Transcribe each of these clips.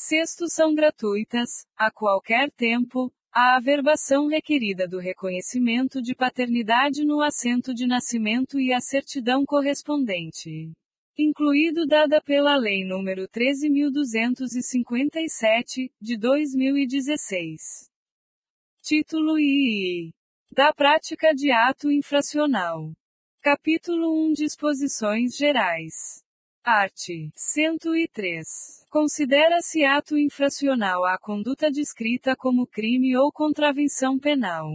Sexto, são gratuitas, a qualquer tempo, a averbação requerida do reconhecimento de paternidade no assento de nascimento e a certidão correspondente. Incluído dada pela Lei nº 13.257, de 2016. Título II. Da prática de ato infracional. Capítulo 1. Disposições gerais. Art. 103. Considera-se ato infracional a conduta descrita como crime ou contravenção penal.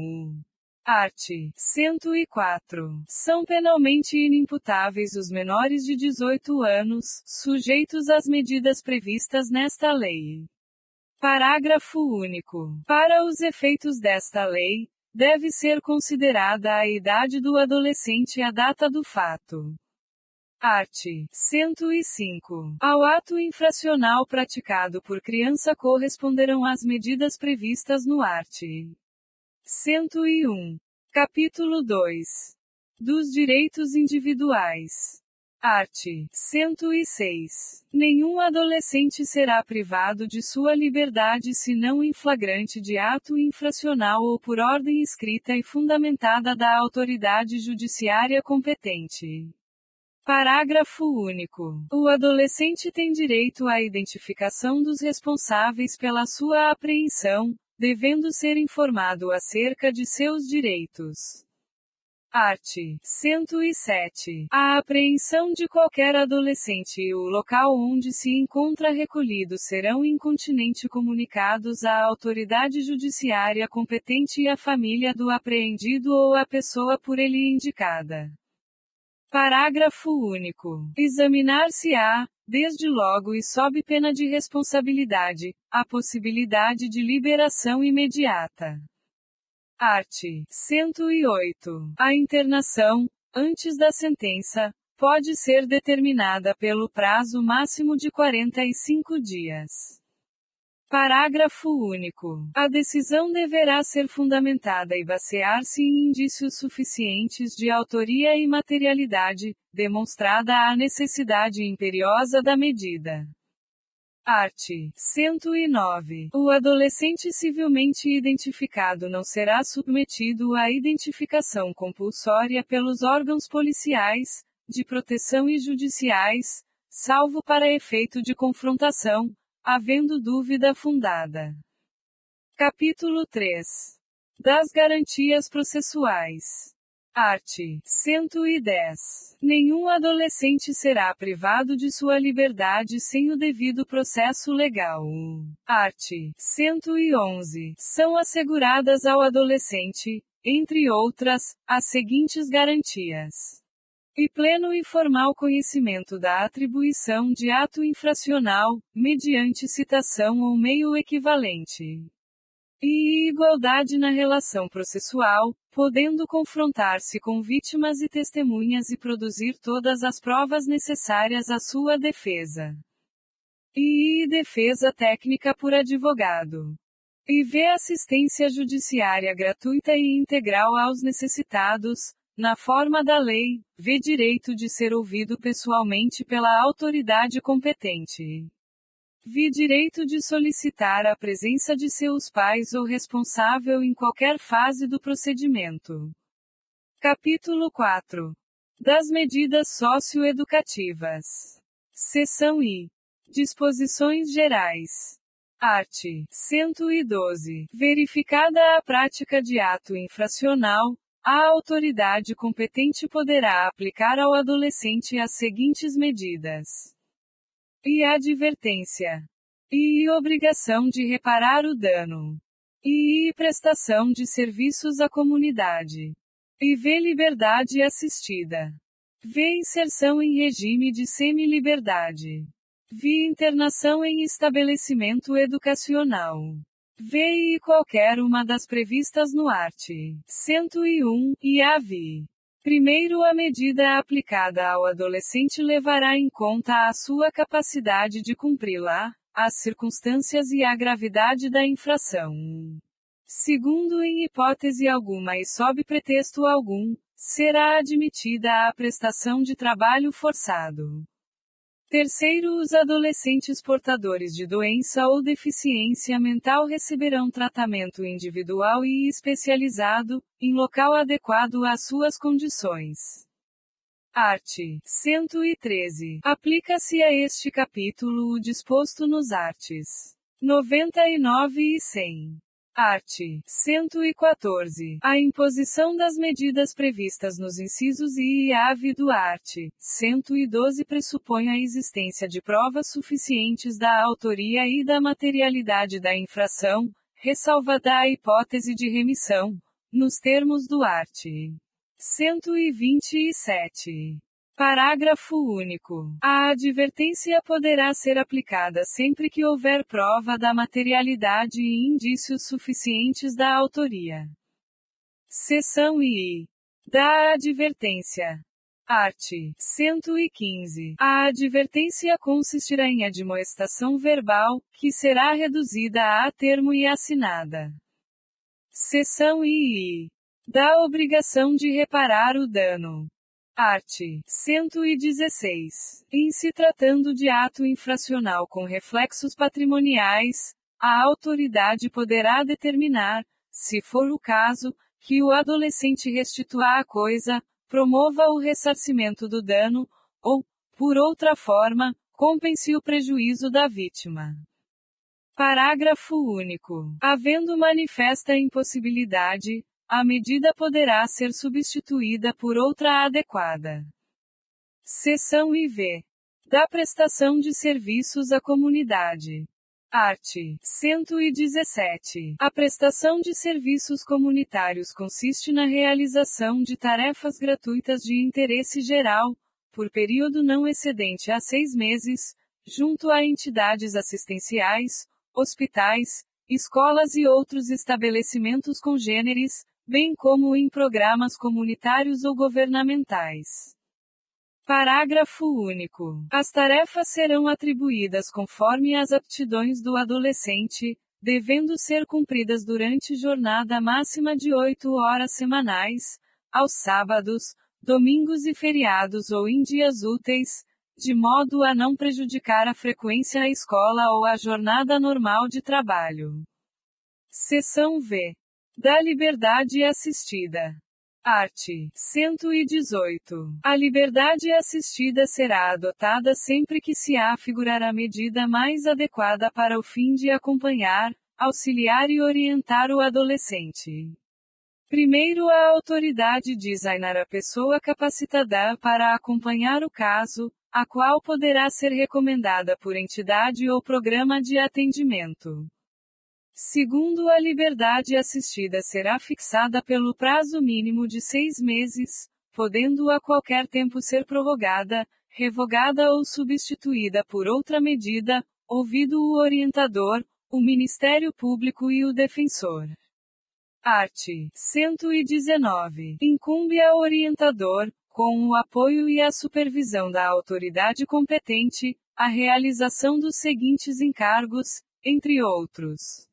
Art. 104. São penalmente inimputáveis os menores de 18 anos, sujeitos às medidas previstas nesta lei. Parágrafo único. Para os efeitos desta lei, deve ser considerada a idade do adolescente à data do fato. Art. 105. Ao ato infracional praticado por criança corresponderão as medidas previstas no art. 101. Capítulo 2. Dos direitos individuais. Art. 106. Nenhum adolescente será privado de sua liberdade senão em flagrante de ato infracional ou por ordem escrita e fundamentada da autoridade judiciária competente. Parágrafo único. O adolescente tem direito à identificação dos responsáveis pela sua apreensão, devendo ser informado acerca de seus direitos. Art. 107. A apreensão de qualquer adolescente e o local onde se encontra recolhido serão incontinenti comunicados à autoridade judiciária competente e à família do apreendido ou à pessoa por ele indicada. Parágrafo único. Examinar-se-á, desde logo e sob pena de responsabilidade, a possibilidade de liberação imediata. Art. 108. A internação, antes da sentença, pode ser determinada pelo prazo máximo de 45 dias. Parágrafo único. A decisão deverá ser fundamentada e basear-se em indícios suficientes de autoria e materialidade, demonstrada a necessidade imperiosa da medida. Art. 109. O adolescente civilmente identificado não será submetido à identificação compulsória pelos órgãos policiais, de proteção e judiciais, salvo para efeito de confrontação, havendo dúvida fundada. Capítulo 3. Das garantias processuais. Art. 110. Nenhum adolescente será privado de sua liberdade sem o devido processo legal. Art. 111. São asseguradas ao adolescente, entre outras, as seguintes garantias: e pleno e formal conhecimento da atribuição de ato infracional, mediante citação ou meio equivalente. E igualdade na relação processual, podendo confrontar-se com vítimas e testemunhas e produzir todas as provas necessárias à sua defesa. E defesa técnica por advogado. E assistência judiciária gratuita e integral aos necessitados, na forma da lei, direito de ser ouvido pessoalmente pela autoridade competente. Direito de solicitar a presença de seus pais ou responsável em qualquer fase do procedimento. Capítulo 4. Das medidas socioeducativas. Seção I. Disposições gerais. Art. 112. Verificada a prática de ato infracional, a autoridade competente poderá aplicar ao adolescente as seguintes medidas: e advertência, e obrigação de reparar o dano, e prestação de serviços à comunidade, e liberdade assistida, inserção em regime de semi-liberdade, internação em estabelecimento educacional. E qualquer uma das previstas no art. 101, e AV. Primeiro, a medida aplicada ao adolescente levará em conta a sua capacidade de cumpri-la, as circunstâncias e a gravidade da infração. Segundo, em hipótese alguma e sob pretexto algum, será admitida a prestação de trabalho forçado. Terceiro, os adolescentes portadores de doença ou deficiência mental receberão tratamento individual e especializado, em local adequado às suas condições. Art. 113. Aplica-se a este capítulo o disposto nos arts. 99 e 100. Art. 114. A imposição das medidas previstas nos incisos I e AV do art. 112 pressupõe a existência de provas suficientes da autoria e da materialidade da infração, ressalvada a hipótese de remissão, nos termos do art. 127. Parágrafo único. A advertência poderá ser aplicada sempre que houver prova da materialidade e indícios suficientes da autoria. Seção I. Da advertência. Art. 115. A advertência consistirá em admoestação verbal, que será reduzida a termo e assinada. Seção II. Da obrigação de reparar o dano. Art. 116. Em se tratando de ato infracional com reflexos patrimoniais, a autoridade poderá determinar, se for o caso, que o adolescente restitua a coisa, promova o ressarcimento do dano, ou, por outra forma, compense o prejuízo da vítima. Parágrafo único. Havendo manifesta impossibilidade, a medida poderá ser substituída por outra adequada. Seção IV. Da prestação de serviços à comunidade. Art. 117. A prestação de serviços comunitários consiste na realização de tarefas gratuitas de interesse geral, por período não excedente a 6 meses, junto a entidades assistenciais, hospitais, escolas e outros estabelecimentos congêneres, bem como em programas comunitários ou governamentais. Parágrafo único. As tarefas serão atribuídas conforme as aptidões do adolescente, devendo ser cumpridas durante jornada máxima de 8 horas semanais, aos sábados, domingos e feriados ou em dias úteis, de modo a não prejudicar a frequência à escola ou a jornada normal de trabalho. Seção V. Da liberdade assistida. Art. 118. A liberdade assistida será adotada sempre que se afigurar a medida mais adequada para o fim de acompanhar, auxiliar e orientar o adolescente. Primeiro, a autoridade designar a pessoa capacitada para acompanhar o caso, a qual poderá ser recomendada por entidade ou programa de atendimento. Segundo, a liberdade assistida será fixada pelo prazo mínimo de 6 meses, podendo a qualquer tempo ser prorrogada, revogada ou substituída por outra medida, ouvido o orientador, o Ministério Público e o defensor. Art. 119. Incumbe ao orientador, com o apoio e a supervisão da autoridade competente, a realização dos seguintes encargos, entre outros: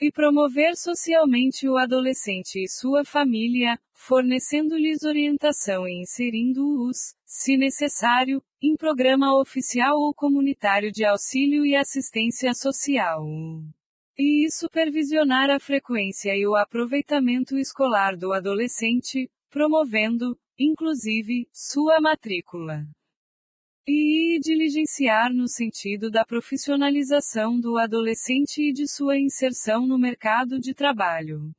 e promover socialmente o adolescente e sua família, fornecendo-lhes orientação e inserindo-os, se necessário, em programa oficial ou comunitário de auxílio e assistência social. E supervisionar a frequência e o aproveitamento escolar do adolescente, promovendo, inclusive, sua matrícula. E diligenciar no sentido da profissionalização do adolescente e de sua inserção no mercado de trabalho.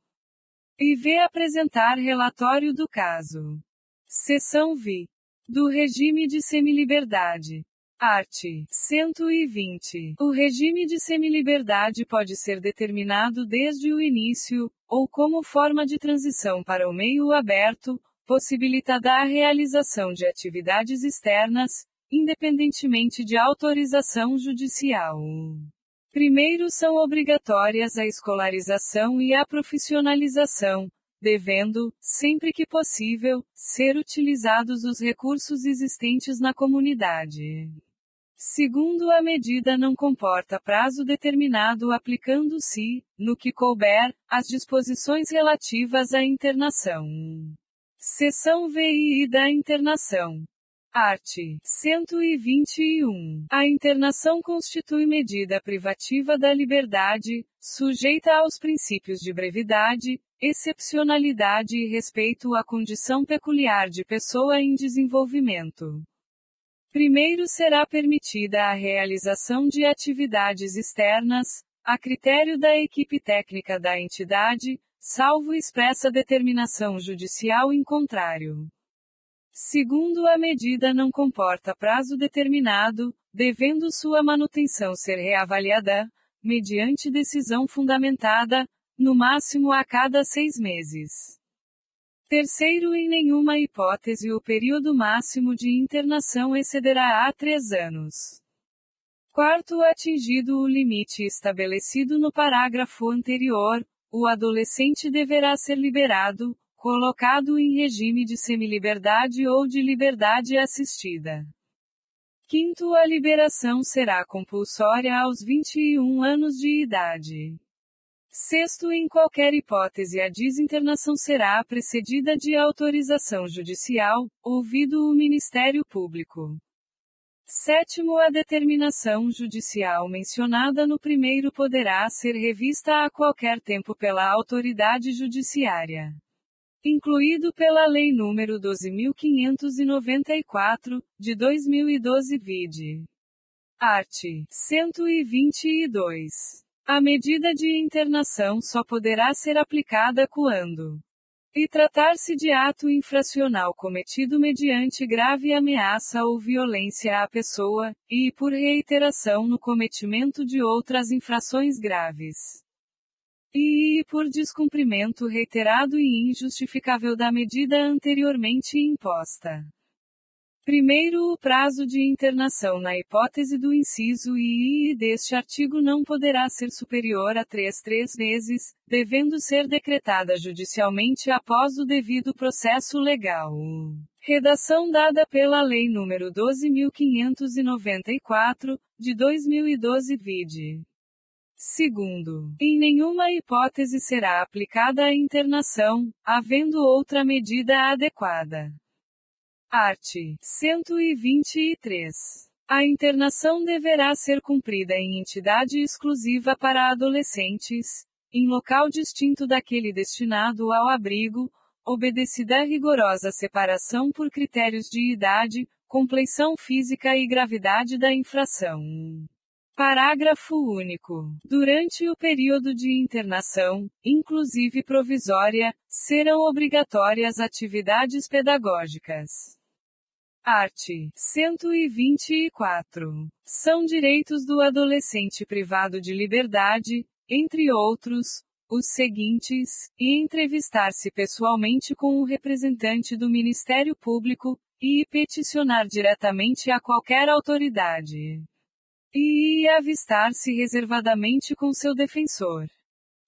E apresentar relatório do caso. Seção V. Do regime de semiliberdade. Art. 120. O regime de semiliberdade pode ser determinado desde o início, ou como forma de transição para o meio aberto, possibilitada a realização de atividades externas, independentemente de autorização judicial. Primeiro, são obrigatórias a escolarização e a profissionalização, devendo, sempre que possível, ser utilizados os recursos existentes na comunidade. Segundo, a medida não comporta prazo determinado, aplicando-se, no que couber, as disposições relativas à internação. Seção VI da internação. Art. 121. A internação constitui medida privativa da liberdade, sujeita aos princípios de brevidade, excepcionalidade e respeito à condição peculiar de pessoa em desenvolvimento. Primeiro será permitida a realização de atividades externas, a critério da equipe técnica da entidade, salvo expressa determinação judicial em contrário. Segundo, a medida não comporta prazo determinado, devendo sua manutenção ser reavaliada, mediante decisão fundamentada, no máximo a cada 6 meses. Terceiro, em nenhuma hipótese o período máximo de internação excederá a 3 anos. Quarto, atingido o limite estabelecido no parágrafo anterior, o adolescente deverá ser liberado, colocado em regime de semiliberdade ou de liberdade assistida. Quinto, a liberação será compulsória aos 21 anos de idade. Sexto, em qualquer hipótese a desinternação será precedida de autorização judicial, ouvido o Ministério Público. Sétimo, a determinação judicial mencionada no primeiro poderá ser revista a qualquer tempo pela autoridade judiciária. Incluído pela Lei nº 12.594, de 2012 vide. Art. 122. A medida de internação só poderá ser aplicada quando e tratar-se de ato infracional cometido mediante grave ameaça ou violência à pessoa, e por reiteração no cometimento de outras infrações graves. E por descumprimento reiterado e injustificável da medida anteriormente imposta. Primeiro, o prazo de internação na hipótese do inciso I deste artigo não poderá ser superior a 3 meses, devendo ser decretada judicialmente após o devido processo legal. Redação dada pela Lei nº 12.594, de 2012 vide. Segundo, em nenhuma hipótese será aplicada a internação, havendo outra medida adequada. Art. 123. A internação deverá ser cumprida em entidade exclusiva para adolescentes, em local distinto daquele destinado ao abrigo, obedecida a rigorosa separação por critérios de idade, compleição física e gravidade da infração. Parágrafo único. Durante o período de internação, inclusive provisória, serão obrigatórias atividades pedagógicas. Art. 124. São direitos do adolescente privado de liberdade, entre outros, os seguintes, e entrevistar-se pessoalmente com o representante do Ministério Público, e peticionar diretamente a qualquer autoridade. E avistar-se reservadamente com seu defensor.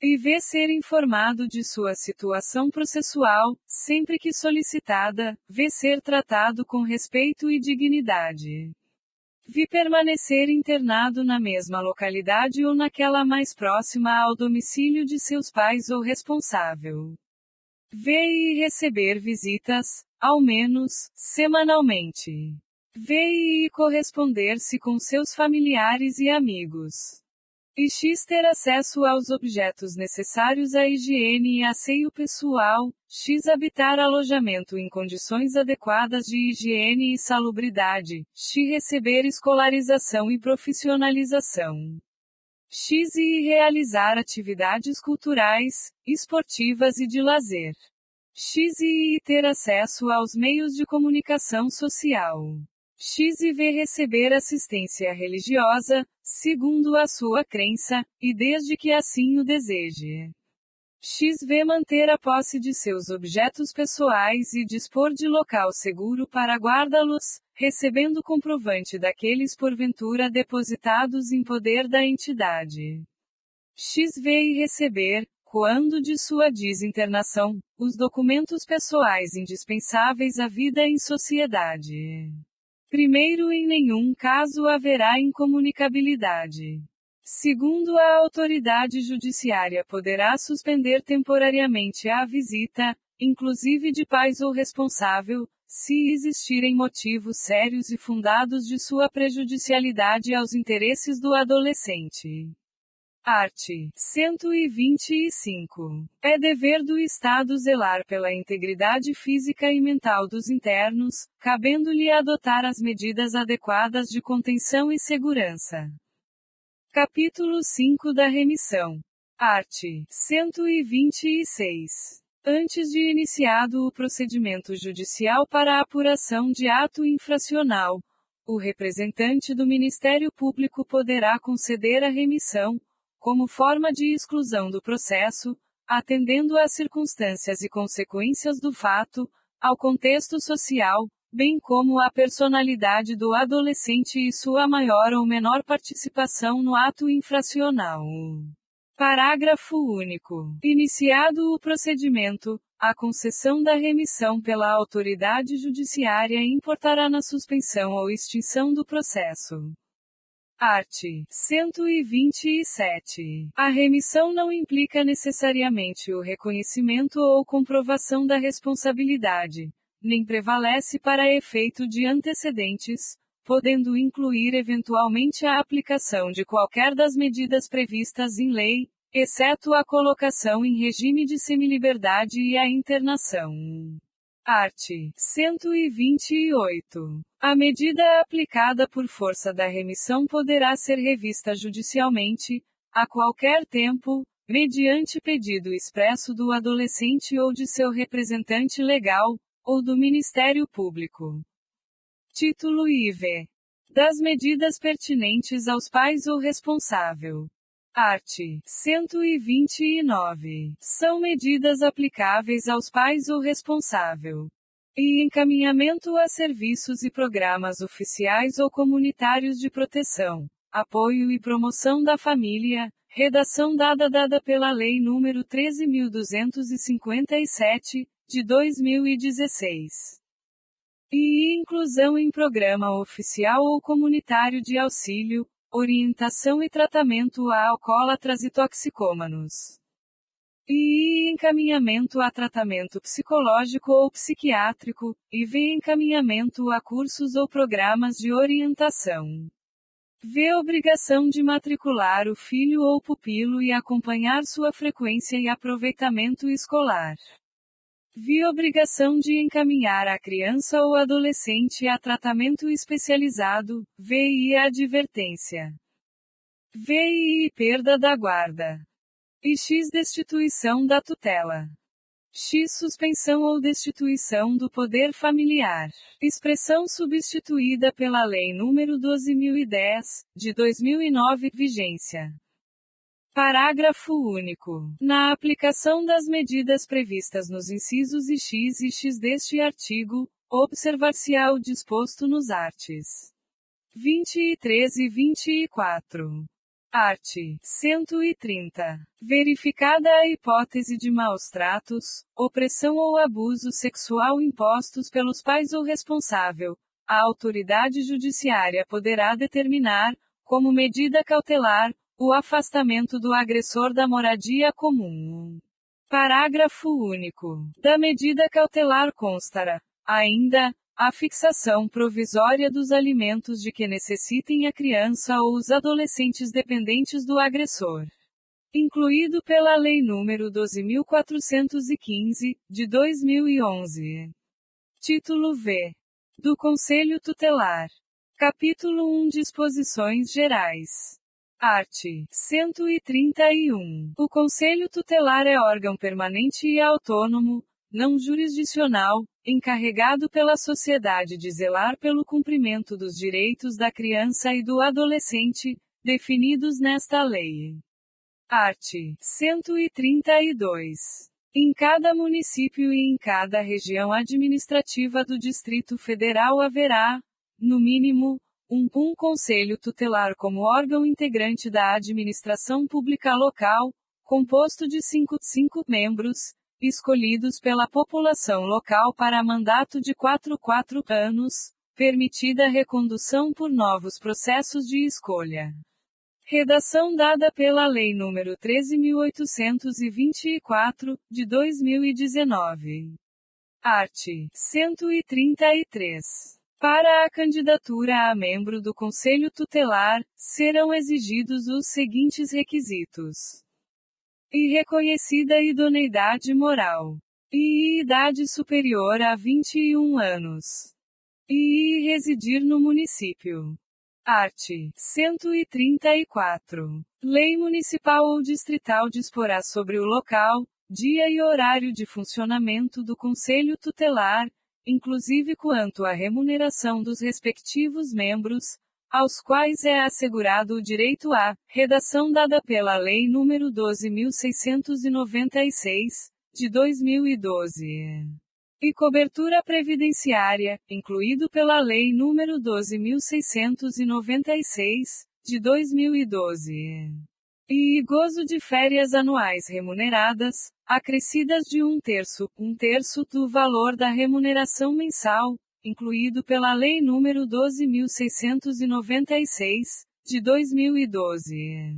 E ser informado de sua situação processual, sempre que solicitada, ser tratado com respeito e dignidade. Permanecer internado na mesma localidade ou naquela mais próxima ao domicílio de seus pais ou responsável. E receber visitas, ao menos, semanalmente. E corresponder-se com seus familiares e amigos. E ter acesso aos objetos necessários à higiene e asseio pessoal. Habitar alojamento em condições adequadas de higiene e salubridade. Receber escolarização e profissionalização. E realizar atividades culturais, esportivas e de lazer. E ter acesso aos meios de comunicação social. Receber assistência religiosa, segundo a sua crença, e desde que assim o deseje. Manter a posse de seus objetos pessoais e dispor de local seguro para guardá-los, recebendo comprovante daqueles porventura depositados em poder da entidade. E receber, quando de sua desinternação, os documentos pessoais indispensáveis à vida em sociedade. Primeiro, em nenhum caso haverá incomunicabilidade. Segundo, a autoridade judiciária poderá suspender temporariamente a visita, inclusive de pais ou responsável, se existirem motivos sérios e fundados de sua prejudicialidade aos interesses do adolescente. Art. 125. É dever do Estado zelar pela integridade física e mental dos internos, cabendo-lhe adotar as medidas adequadas de contenção e segurança. Capítulo 5 da remissão. Art. 126. Antes de iniciado o procedimento judicial para a apuração de ato infracional, o representante do Ministério Público poderá conceder a remissão, como forma de exclusão do processo, atendendo às circunstâncias e consequências do fato, ao contexto social, bem como à personalidade do adolescente e sua maior ou menor participação no ato infracional. Parágrafo único. Iniciado o procedimento, a concessão da remissão pela autoridade judiciária importará na suspensão ou extinção do processo. Art. 127. A remissão não implica necessariamente o reconhecimento ou comprovação da responsabilidade, nem prevalece para efeito de antecedentes, podendo incluir eventualmente a aplicação de qualquer das medidas previstas em lei, exceto a colocação em regime de semiliberdade e a internação. Art. 128. A medida aplicada por força da remissão poderá ser revista judicialmente, a qualquer tempo, mediante pedido expresso do adolescente ou de seu representante legal, ou do Ministério Público. Título IV. Das medidas pertinentes aos pais ou responsável. Art. 129. São medidas aplicáveis aos pais ou responsável. E encaminhamento a serviços e programas oficiais ou comunitários de proteção, apoio e promoção da família, redação dada pela Lei nº 13.257, de 2016. E inclusão em programa oficial ou comunitário de auxílio, orientação e tratamento a alcoólatras e toxicômanos. E encaminhamento a tratamento psicológico ou psiquiátrico, e encaminhamento a cursos ou programas de orientação. Obrigação de matricular o filho ou pupilo e acompanhar sua frequência e aproveitamento escolar. Obrigação de encaminhar a criança ou adolescente a tratamento especializado, e advertência. E perda da guarda. E destituição da tutela. Suspensão ou destituição do poder familiar. Expressão substituída pela Lei nº 12.010, de 2009, vigência. Parágrafo único. Na aplicação das medidas previstas nos incisos e X deste artigo, observar-se-á o disposto nos arts. 23 e 24. Art. 130. Verificada a hipótese de maus-tratos, opressão ou abuso sexual impostos pelos pais ou responsável, a autoridade judiciária poderá determinar, como medida cautelar, o afastamento do agressor da moradia comum. Parágrafo único. Da medida cautelar constará, ainda, a fixação provisória dos alimentos de que necessitem a criança ou os adolescentes dependentes do agressor. Incluído pela Lei nº 12.415, de 2011. Título V. Do Conselho Tutelar. Capítulo 1. Disposições Gerais. Art. 131. O Conselho Tutelar é órgão permanente e autônomo, não jurisdicional, encarregado pela sociedade de zelar pelo cumprimento dos direitos da criança e do adolescente, definidos nesta lei. Art. 132. Em cada município e em cada região administrativa do Distrito Federal haverá, no mínimo, um conselho tutelar como órgão integrante da administração pública local, composto de 5 membros, escolhidos pela população local para mandato de 4 anos, permitida recondução por novos processos de escolha. Redação dada pela Lei nº 13.824, de 2019. Art. 133. Para a candidatura a membro do Conselho Tutelar, serão exigidos os seguintes requisitos: irreconhecida idoneidade moral, e idade superior a 21 anos, e residir no município. Art. 134. Lei municipal ou distrital disporá sobre o local, dia e horário de funcionamento do Conselho Tutelar, inclusive quanto à remuneração dos respectivos membros, aos quais é assegurado o direito à redação dada pela Lei nº 12.696, de 2012. E cobertura previdenciária, incluído pela Lei nº 12.696, de 2012. E gozo de férias anuais remuneradas, acrescidas de 1/3 do valor da remuneração mensal, incluído pela Lei nº 12.696, de 2012.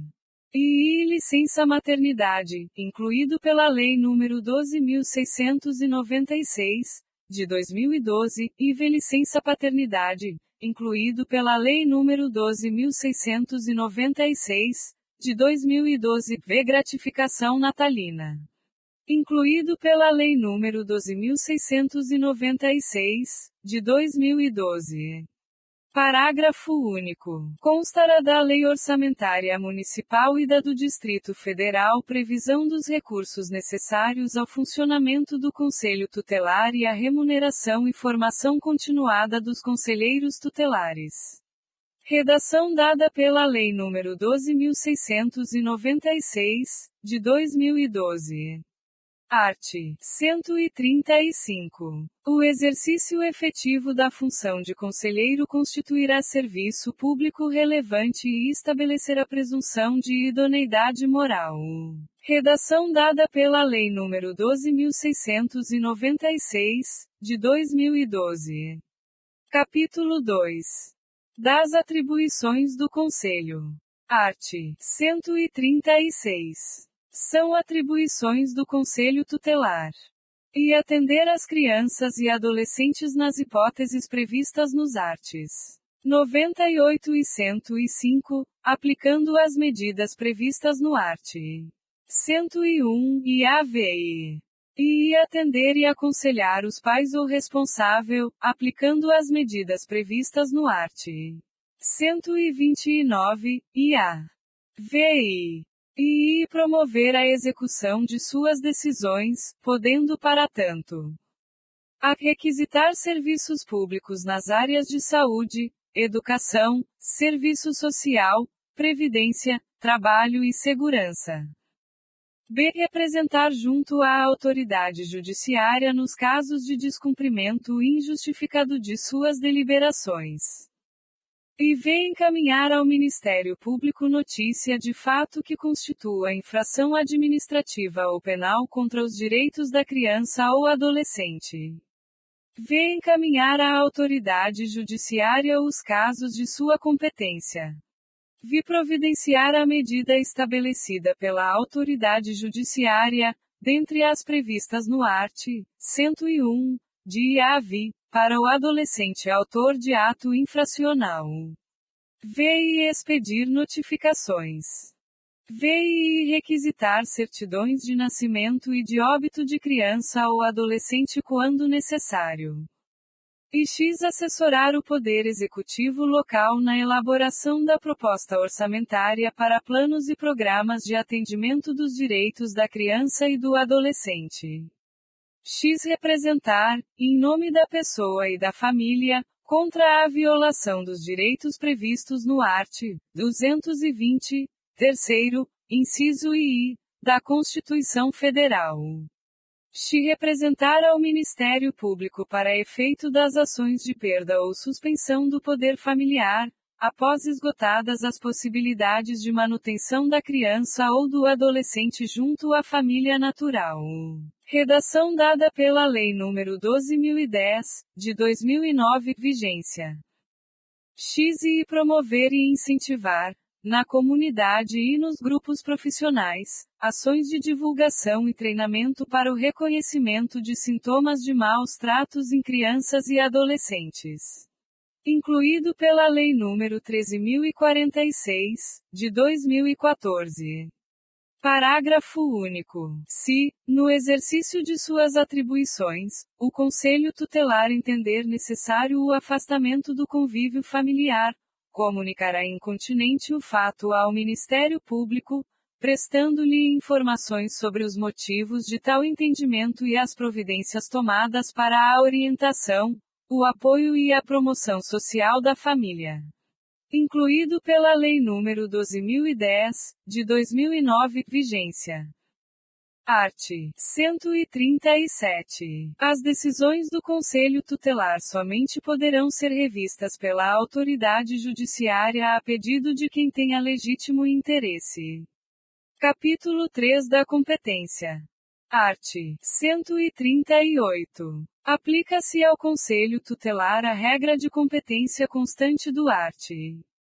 E licença maternidade, incluído pela Lei nº 12.696, de 2012, e licença paternidade, incluído pela Lei nº 12.696, de 2012, gratificação natalina. Incluído pela Lei nº 12.696, de 2012. Parágrafo único. Constará da Lei Orçamentária Municipal e da do Distrito Federal previsão dos recursos necessários ao funcionamento do Conselho Tutelar e à remuneração e formação continuada dos conselheiros tutelares. Redação dada pela Lei nº 12.696, de 2012. Art. 135. O exercício efetivo da função de conselheiro constituirá serviço público relevante e estabelecerá presunção de idoneidade moral. Redação dada pela Lei nº 12.696, de 2012. Capítulo 2. Das atribuições do Conselho. Art. 136. São atribuições do Conselho Tutelar: e atender às crianças e adolescentes nas hipóteses previstas nos arts. 98 e 105, aplicando as medidas previstas no art. 101 e AVI. E atender e aconselhar os pais ou responsável, aplicando as medidas previstas no art. 129, e AVI. E promover a execução de suas decisões, podendo para tanto a requisitar serviços públicos nas áreas de saúde, educação, serviço social, previdência, trabalho e segurança. B. Representar junto à autoridade judiciária nos casos de descumprimento injustificado de suas deliberações. E v. Encaminhar ao Ministério Público notícia de fato que constitua infração administrativa ou penal contra os direitos da criança ou adolescente. V. Encaminhar à autoridade judiciária os casos de sua competência. V. Providenciar a medida estabelecida pela autoridade judiciária, dentre as previstas no art. 101, de AVI, para o adolescente autor de ato infracional. V. E expedir notificações. V. E requisitar certidões de nascimento e de óbito de criança ou adolescente quando necessário. E x. Assessorar o Poder Executivo local na elaboração da proposta orçamentária para planos e programas de atendimento dos direitos da criança e do adolescente. X. Representar, em nome da pessoa e da família, contra a violação dos direitos previstos no art. 220, terceiro, inciso I, da Constituição Federal. X. Representar ao Ministério Público para efeito das ações de perda ou suspensão do poder familiar, após esgotadas as possibilidades de manutenção da criança ou do adolescente junto à família natural. Redação dada pela Lei nº 12.010, de 2009, vigência. X. E promover e incentivar, na comunidade e nos grupos profissionais, ações de divulgação e treinamento para o reconhecimento de sintomas de maus tratos em crianças e adolescentes. Incluído pela Lei nº 13.046, de 2014. Parágrafo único. Se, no exercício de suas atribuições, o Conselho Tutelar entender necessário o afastamento do convívio familiar, comunicará incontinenti o fato ao Ministério Público, prestando-lhe informações sobre os motivos de tal entendimento e as providências tomadas para a orientação, o apoio e a promoção social da família. Incluído pela Lei nº 12.010, de 2009, vigência. Art. 137. As decisões do Conselho Tutelar somente poderão ser revistas pela autoridade judiciária a pedido de quem tenha legítimo interesse. Capítulo 3 da competência. Art. 138. Aplica-se ao Conselho Tutelar a regra de competência constante do art.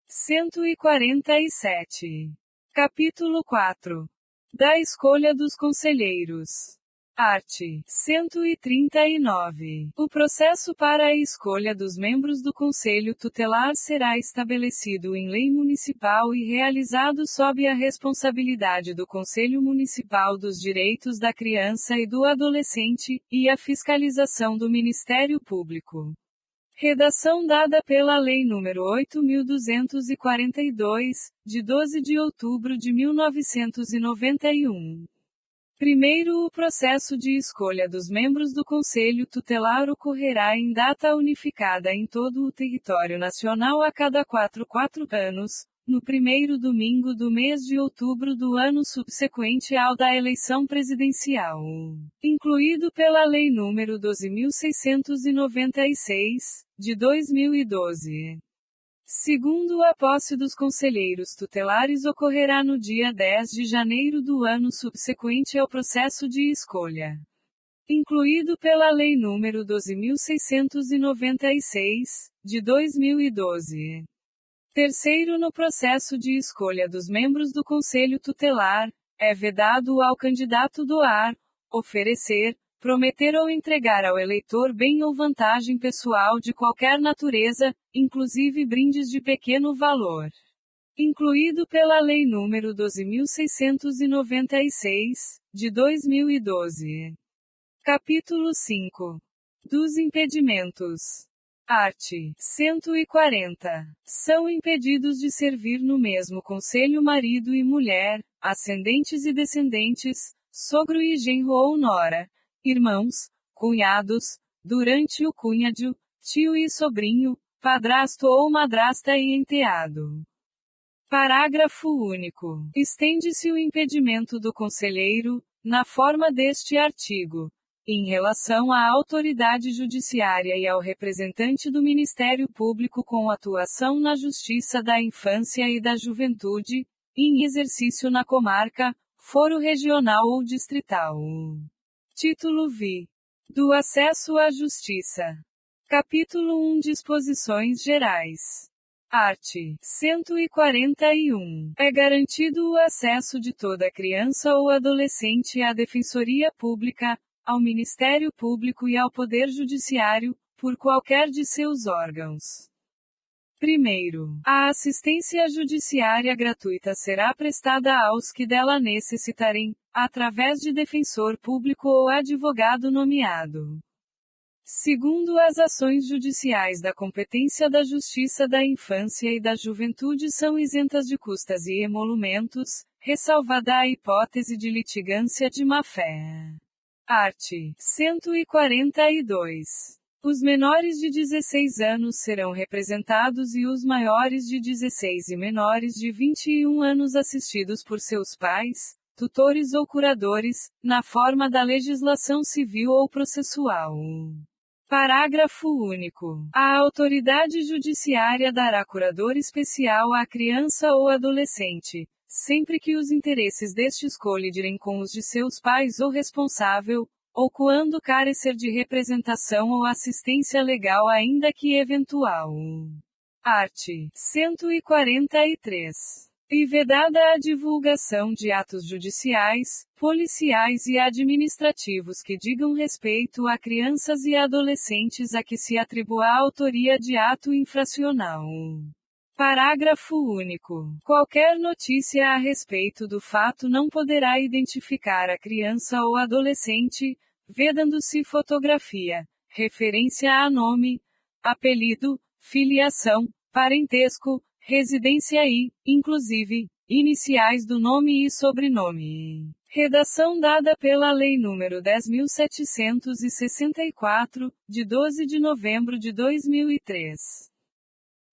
147. Capítulo 4. Da escolha dos conselheiros. Art. 139. O processo para a escolha dos membros do Conselho Tutelar será estabelecido em lei municipal e realizado sob a responsabilidade do Conselho Municipal dos Direitos da Criança e do Adolescente, e a fiscalização do Ministério Público. Redação dada pela Lei nº 8.242, de 12 de outubro de 1991. Primeiro, o processo de escolha dos membros do Conselho Tutelar ocorrerá em data unificada em todo o território nacional a cada 4 anos, no primeiro domingo do mês de outubro do ano subsequente ao da eleição presidencial. Incluído pela Lei nº 12.696, de 2012. Segundo, a posse dos conselheiros tutelares ocorrerá no dia 10 de janeiro do ano subsequente ao processo de escolha. Incluído pela Lei nº 12.696, de 2012. Terceiro, no processo de escolha dos membros do Conselho Tutelar, é vedado ao candidato doar, oferecer, prometer ou entregar ao eleitor bem ou vantagem pessoal de qualquer natureza, inclusive brindes de pequeno valor. Incluído pela Lei nº 12.696, de 2012. Capítulo 5. Dos impedimentos. Art. 140. São impedidos de servir no mesmo conselho marido e mulher, ascendentes e descendentes, sogro e genro ou nora, irmãos, cunhados, durante o cunhado, tio e sobrinho, padrasto ou madrasta e enteado. Parágrafo único. Estende-se o impedimento do conselheiro, na forma deste artigo, em relação à autoridade judiciária e ao representante do Ministério Público com atuação na Justiça da Infância e da Juventude, em exercício na comarca, foro regional ou distrital. Título V. Do acesso à justiça. Capítulo 1. Disposições gerais. Art. 141. É garantido o acesso de toda criança ou adolescente à Defensoria Pública, ao Ministério Público e ao Poder Judiciário, por qualquer de seus órgãos. Primeiro, a assistência judiciária gratuita será prestada aos que dela necessitarem, através de defensor público ou advogado nomeado. Segundo, as ações judiciais da competência da Justiça da Infância e da Juventude são isentas de custas e emolumentos, ressalvada a hipótese de litigância de má-fé. Art. 142. Os menores de 16 anos serão representados e os maiores de 16 e menores de 21 anos assistidos por seus pais, tutores ou curadores, na forma da legislação civil ou processual. Parágrafo único. A autoridade judiciária dará curador especial à criança ou adolescente, sempre que os interesses destes colidirem com os de seus pais ou responsável, ou quando carecer de representação ou assistência legal ainda que eventual. Art. 143. e vedada a divulgação de atos judiciais, policiais e administrativos que digam respeito a crianças e adolescentes a que se atribua a autoria de ato infracional. Parágrafo único. Qualquer notícia a respeito do fato não poderá identificar a criança ou adolescente, vedando-se fotografia, referência a nome, apelido, filiação, parentesco, residência e, inclusive, iniciais do nome e sobrenome. Redação dada pela Lei nº 10.764, de 12 de novembro de 2003.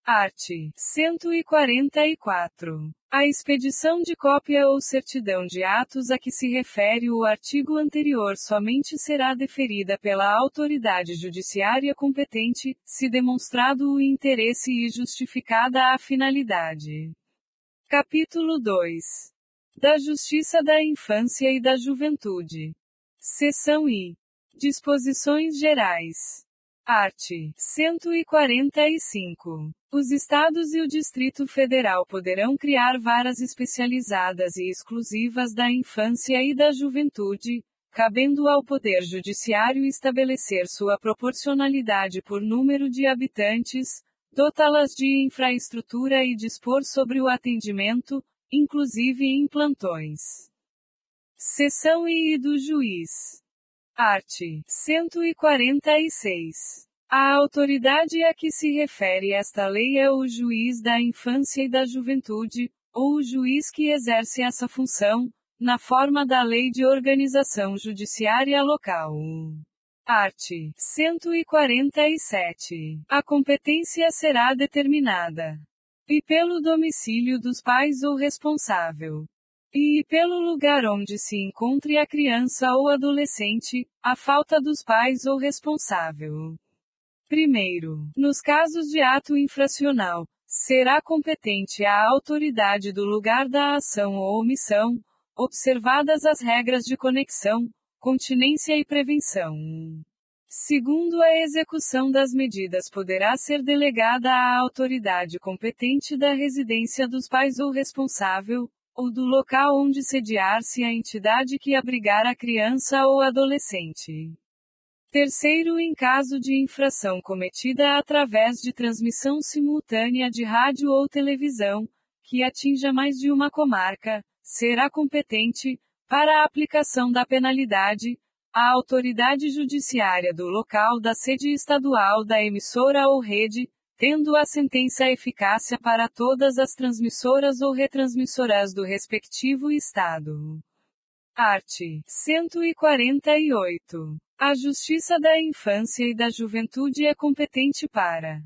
Art. 144. A expedição de cópia ou certidão de atos a que se refere o artigo anterior somente será deferida pela autoridade judiciária competente, se demonstrado o interesse e justificada a finalidade. Capítulo 2. Da Justiça da Infância e da Juventude. Seção I. Disposições Gerais. Art. 145. Os Estados e o Distrito Federal poderão criar varas especializadas e exclusivas da infância e da juventude, cabendo ao Poder Judiciário estabelecer sua proporcionalidade por número de habitantes, dotá-las de infraestrutura e dispor sobre o atendimento, inclusive em plantões. Seção I do Juiz. Art. 146. A autoridade a que se refere esta lei é o juiz da infância e da juventude, ou o juiz que exerce essa função, na forma da Lei de Organização Judiciária Local. Art. 147. A competência será determinada e pelo domicílio dos pais ou responsável, e pelo lugar onde se encontre a criança ou adolescente, a falta dos pais ou responsável. Primeiro, nos casos de ato infracional, será competente a autoridade do lugar da ação ou omissão, observadas as regras de conexão, continência e prevenção. Segundo, a execução das medidas poderá ser delegada à autoridade competente da residência dos pais ou responsável, ou do local onde sediar-se a entidade que abrigar a criança ou adolescente. Terceiro, em caso de infração cometida através de transmissão simultânea de rádio ou televisão, que atinja mais de uma comarca, será competente, para a aplicação da penalidade, a autoridade judiciária do local da sede estadual da emissora ou rede, tendo a sentença eficácia para todas as transmissoras ou retransmissoras do respectivo estado. Art. 148. A Justiça da Infância e da Juventude é competente para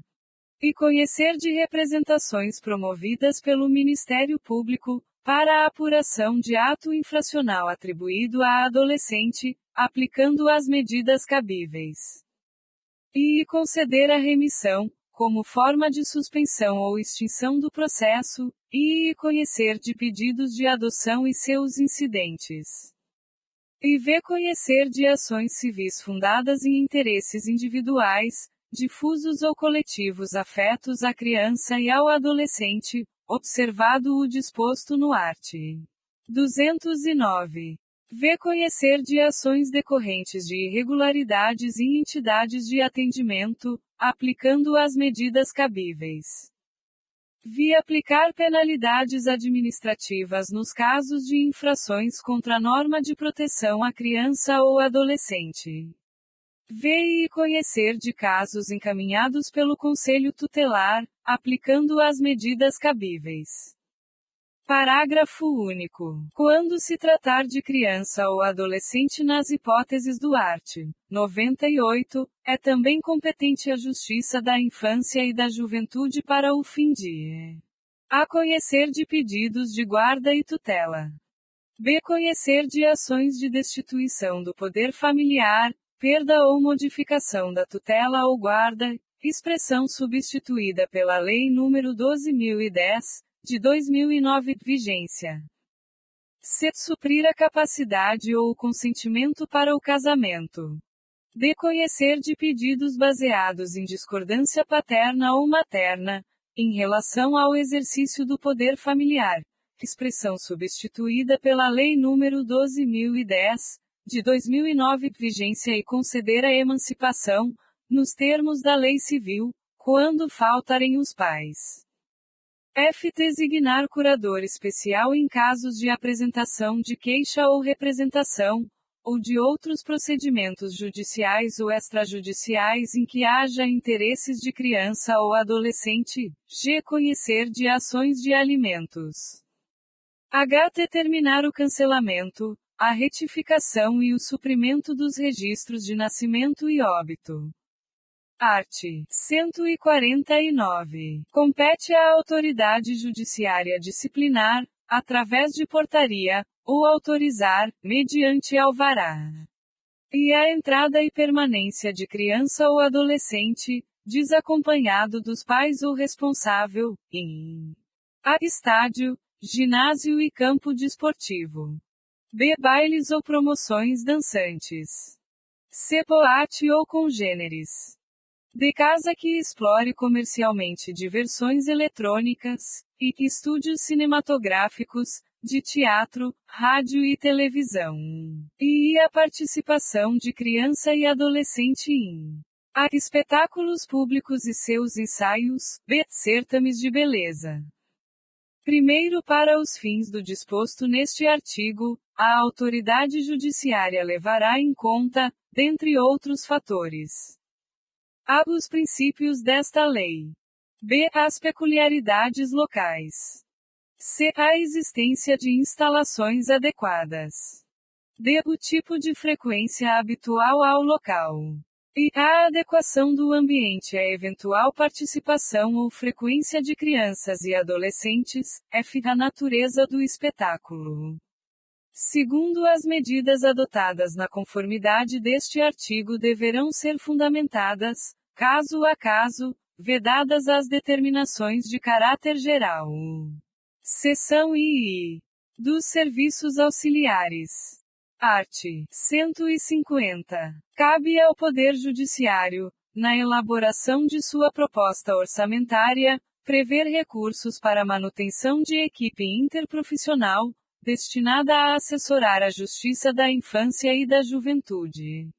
e conhecer de representações promovidas pelo Ministério Público, para a apuração de ato infracional atribuído a adolescente, aplicando as medidas cabíveis, e conceder a remissão, como forma de suspensão ou extinção do processo, e conhecer de pedidos de adoção e seus incidentes. E conhecer de ações civis fundadas em interesses individuais, difusos ou coletivos afetos à criança e ao adolescente, observado o disposto no art. 209. Conhecer de ações decorrentes de irregularidades em entidades de atendimento, aplicando as medidas cabíveis. Aplicar penalidades administrativas nos casos de infrações contra a norma de proteção à criança ou adolescente. E conhecer de casos encaminhados pelo Conselho Tutelar, aplicando as medidas cabíveis. Parágrafo único. Quando se tratar de criança ou adolescente nas hipóteses do art. 98, é também competente a Justiça da Infância e da Juventude para o fim de a. Conhecer de pedidos de guarda e tutela. Conhecer de ações de destituição do poder familiar, perda ou modificação da tutela ou guarda, expressão substituída pela Lei nº 12.010, de 2009, vigência. Suprir a capacidade ou o consentimento para o casamento. Conhecer de pedidos baseados em discordância paterna ou materna, em relação ao exercício do poder familiar, expressão substituída pela Lei nº 12.010, de 2009, vigência e conceder a emancipação, nos termos da Lei Civil, quando faltarem os pais. F. Designar curador especial em casos de apresentação de queixa ou representação, ou de outros procedimentos judiciais ou extrajudiciais em que haja interesses de criança ou adolescente. G. Conhecer de ações de alimentos. H. Determinar o cancelamento, a retificação e o suprimento dos registros de nascimento e óbito. Art. 149. Compete à autoridade judiciária disciplinar, através de portaria, ou autorizar, mediante alvará, e a entrada e permanência de criança ou adolescente, desacompanhado dos pais ou responsável, em a. Estádio, ginásio e campo desportivo. B. Bailes ou promoções dançantes. C. Boate ou congêneres. D. Casa que explore comercialmente diversões eletrônicas, e estúdios cinematográficos, de teatro, rádio e televisão. E a participação de criança e adolescente em a. Espetáculos públicos e seus ensaios. B. Certames de beleza. Primeiro, para os fins do disposto neste artigo, a autoridade judiciária levará em conta, dentre outros fatores, a. Os princípios desta lei. B. As peculiaridades locais. C. A existência de instalações adequadas. D. O tipo de frequência habitual ao local. E a adequação do ambiente à eventual participação ou frequência de crianças e adolescentes. F. A natureza do espetáculo. Segundo, as medidas adotadas na conformidade deste artigo deverão ser fundamentadas, caso a caso, vedadas as determinações de caráter geral. Seção II. Dos serviços auxiliares. Art. 150. Cabe ao Poder Judiciário, na elaboração de sua proposta orçamentária, prever recursos para a manutenção de equipe interprofissional, destinada a assessorar a Justiça da Infância e da Juventude.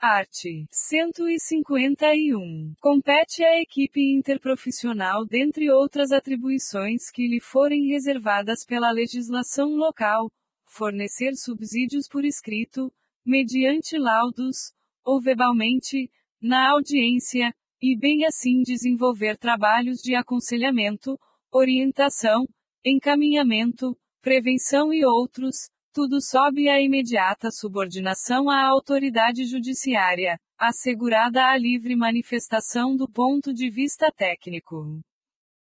Art. 151. Compete à equipe interprofissional, dentre outras atribuições que lhe forem reservadas pela legislação local, fornecer subsídios por escrito, mediante laudos, ou verbalmente, na audiência, e bem assim desenvolver trabalhos de aconselhamento, orientação, encaminhamento, prevenção e outros, tudo sob a imediata subordinação à autoridade judiciária, assegurada a livre manifestação do ponto de vista técnico.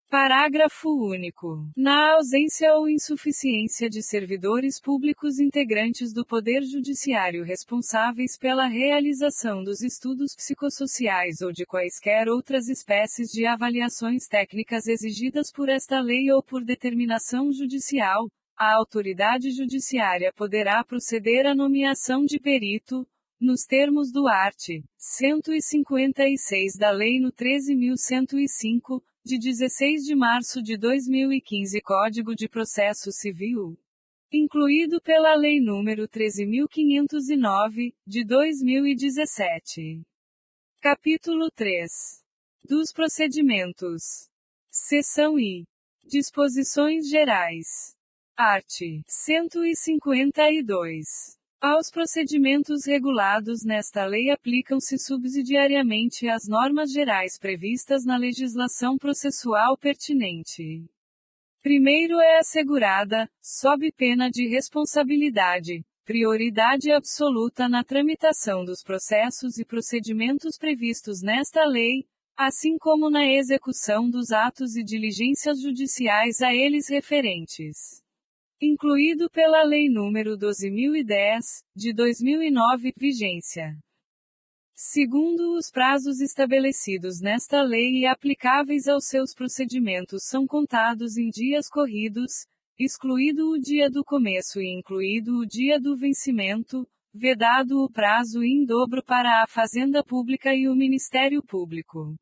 Parágrafo único. Na ausência ou insuficiência de servidores públicos integrantes do Poder Judiciário responsáveis pela realização dos estudos psicossociais ou de quaisquer outras espécies de avaliações técnicas exigidas por esta lei ou por determinação judicial, a autoridade judiciária poderá proceder à nomeação de perito, nos termos do art. 156 da Lei nº 13.105, de 16 de março de 2015, Código de Processo Civil, incluído pela Lei nº 13.509, de 2017. Capítulo 3. Dos procedimentos. Seção I. Disposições gerais. Art. 152. Aos procedimentos regulados nesta lei aplicam-se subsidiariamente as normas gerais previstas na legislação processual pertinente. Primeiro é assegurada, sob pena de responsabilidade, prioridade absoluta na tramitação dos processos e procedimentos previstos nesta lei, assim como na execução dos atos e diligências judiciais a eles referentes. Incluído pela Lei nº 12.010, de 2009, vigência. Segundo, os prazos estabelecidos nesta lei e aplicáveis aos seus procedimentos são contados em dias corridos, excluído o dia do começo e incluído o dia do vencimento, vedado o prazo em dobro para a Fazenda Pública e o Ministério Público.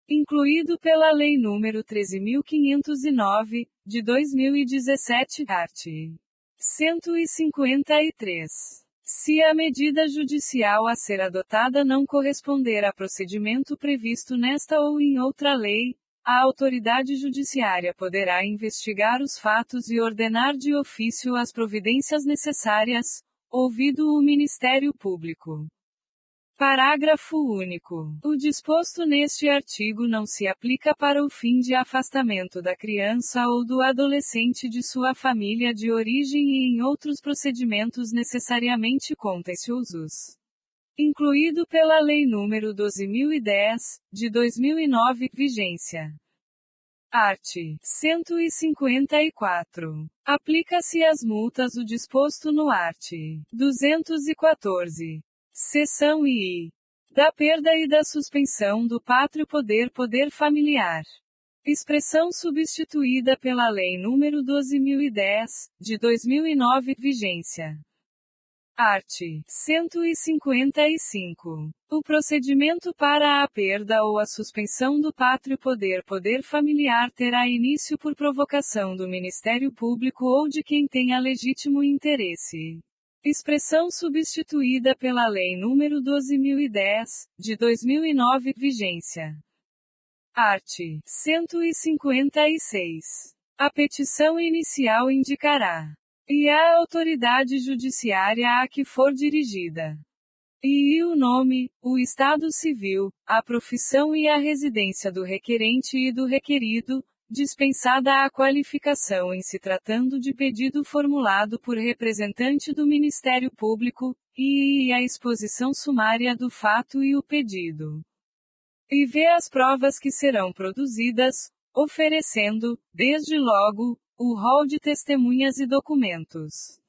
incluído pela Lei nº 13.509, de 2017, art. 153. Se a medida judicial a ser adotada não corresponder a procedimento previsto nesta ou em outra lei, a autoridade judiciária poderá investigar os fatos e ordenar de ofício as providências necessárias, ouvido o Ministério Público. Parágrafo único. O disposto neste artigo não se aplica para o fim de afastamento da criança ou do adolescente de sua família de origem e em outros procedimentos necessariamente contenciosos. Incluído pela Lei nº 12.010, de 2009, vigência. Art. 154. Aplica-se às multas o disposto no art. 214. Seção I. Da perda e da suspensão do pátrio poder familiar. Expressão substituída pela Lei nº 12.010, de 2009, vigência. Art. 155. O procedimento para a perda ou a suspensão do pátrio poder familiar terá início por provocação do Ministério Público ou de quem tenha legítimo interesse. Expressão substituída pela Lei nº 12.010, de 2009, vigência. Art. 156. A petição inicial indicará e a autoridade judiciária a que for dirigida, e o nome, o estado civil, a profissão e a residência do requerente e do requerido, dispensada a qualificação em se tratando de pedido formulado por representante do Ministério Público, e a exposição sumária do fato e o pedido. E vê as provas que serão produzidas, oferecendo, desde logo, o rol de testemunhas e documentos.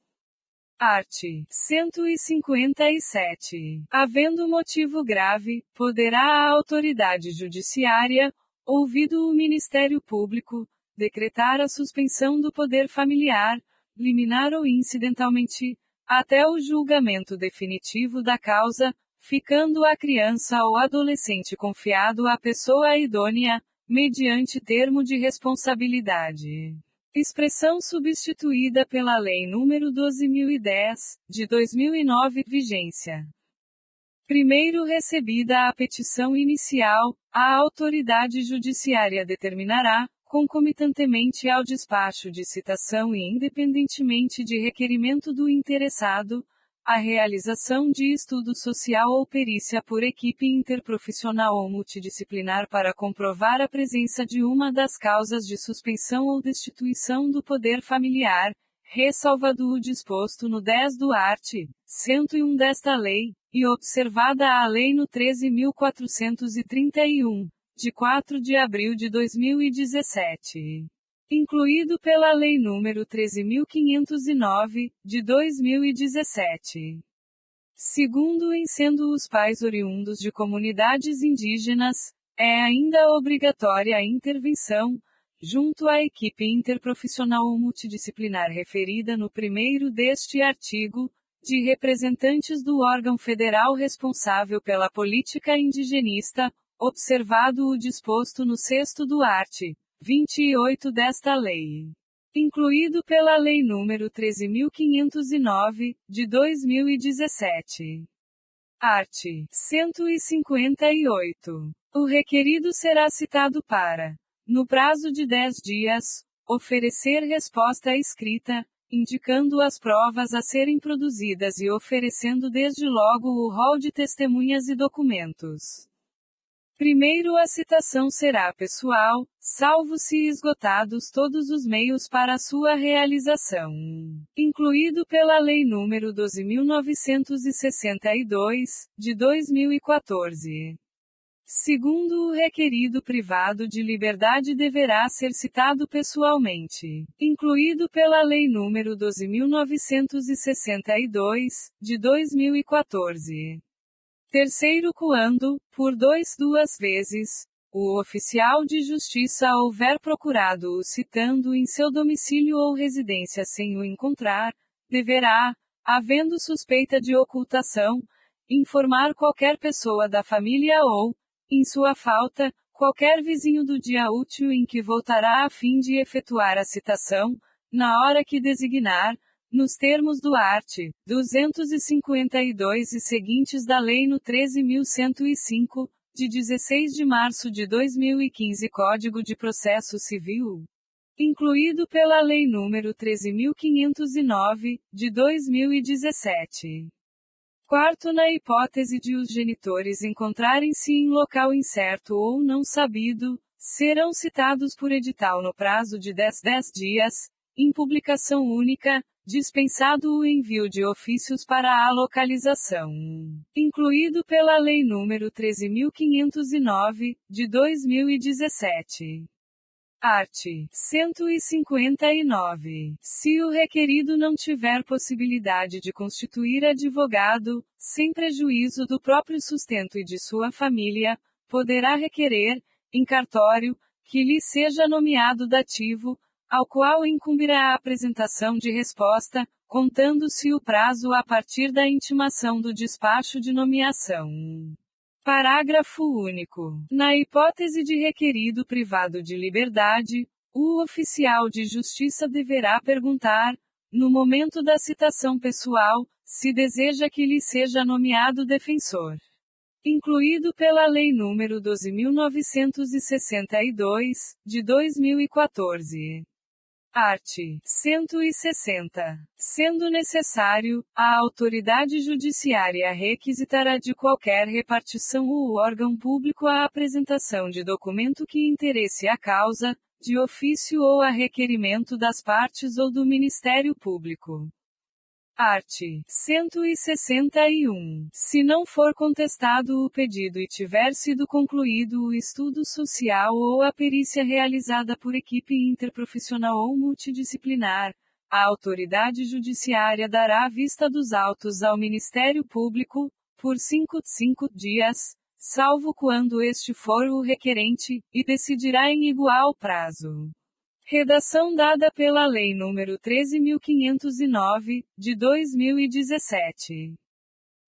Art. 157. Havendo motivo grave, poderá a autoridade judiciária, ouvido o Ministério Público, decretar a suspensão do poder familiar, liminar ou incidentalmente, até o julgamento definitivo da causa, ficando a criança ou adolescente confiado à pessoa idônea, mediante termo de responsabilidade. Expressão substituída pela Lei nº 12.010, de 2009, vigência. Primeiro recebida a petição inicial, a autoridade judiciária determinará, concomitantemente ao despacho de citação e independentemente de requerimento do interessado, a realização de estudo social ou perícia por equipe interprofissional ou multidisciplinar para comprovar a presença de uma das causas de suspensão ou destituição do poder familiar, ressalvado o disposto no 10 do art. 101 desta lei, e observada a Lei no 13.431, de 4 de abril de 2017. Incluído pela Lei nº 13.509, de 2017. Segundo, em sendo os pais oriundos de comunidades indígenas, é ainda obrigatória a intervenção, junto à equipe interprofissional ou multidisciplinar referida no primeiro deste artigo, de representantes do órgão federal responsável pela política indigenista, observado o disposto no 6º do art. 28 desta lei. Incluído pela Lei nº 13.509, de 2017. Art. 158. O requerido será citado para, no prazo de 10 dias, oferecer resposta escrita, indicando as provas a serem produzidas e oferecendo desde logo o rol de testemunhas e documentos. Primeiro, a citação será pessoal, salvo se esgotados todos os meios para sua realização. Incluído pela Lei nº 12.962, de 2014. Segundo, o requerido privado de liberdade deverá ser citado pessoalmente. Incluído pela Lei nº 12.962, de 2014. Terceiro, quando, por duas vezes, o oficial de justiça houver procurado-o citando em seu domicílio ou residência sem o encontrar, deverá, havendo suspeita de ocultação, informar qualquer pessoa da família ou, em sua falta, qualquer vizinho do dia útil em que votará a fim de efetuar a citação, na hora que designar, nos termos do art. 252 e seguintes da Lei nº 13.105, de 16 de março de 2015 Código de Processo Civil, incluído pela Lei nº 13.509, de 2017. Quarto, na hipótese de os genitores encontrarem-se em local incerto ou não sabido, serão citados por edital no prazo de 10 dias, em publicação única, dispensado o envio de ofícios para a localização, incluído pela Lei nº 13.509, de 2017. Art. 159. Se o requerido não tiver possibilidade de constituir advogado, sem prejuízo do próprio sustento e de sua família, poderá requerer, em cartório, que lhe seja nomeado dativo, ao qual incumbirá a apresentação de resposta, contando-se o prazo a partir da intimação do despacho de nomeação. Parágrafo único. Na hipótese de requerido privado de liberdade, o oficial de justiça deverá perguntar, no momento da citação pessoal, se deseja que lhe seja nomeado defensor. Incluído pela Lei nº 12.962, de 2014. Art. 160. Sendo necessário, a autoridade judiciária requisitará de qualquer repartição ou órgão público a apresentação de documento que interesse a causa, de ofício ou a requerimento das partes ou do Ministério Público. Art. 161. Se não for contestado o pedido e tiver sido concluído o estudo social ou a perícia realizada por equipe interprofissional ou multidisciplinar, a autoridade judiciária dará vista dos autos ao Ministério Público, por 5 dias, salvo quando este for o requerente, e decidirá em igual prazo. Redação dada pela Lei nº 13.509, de 2017.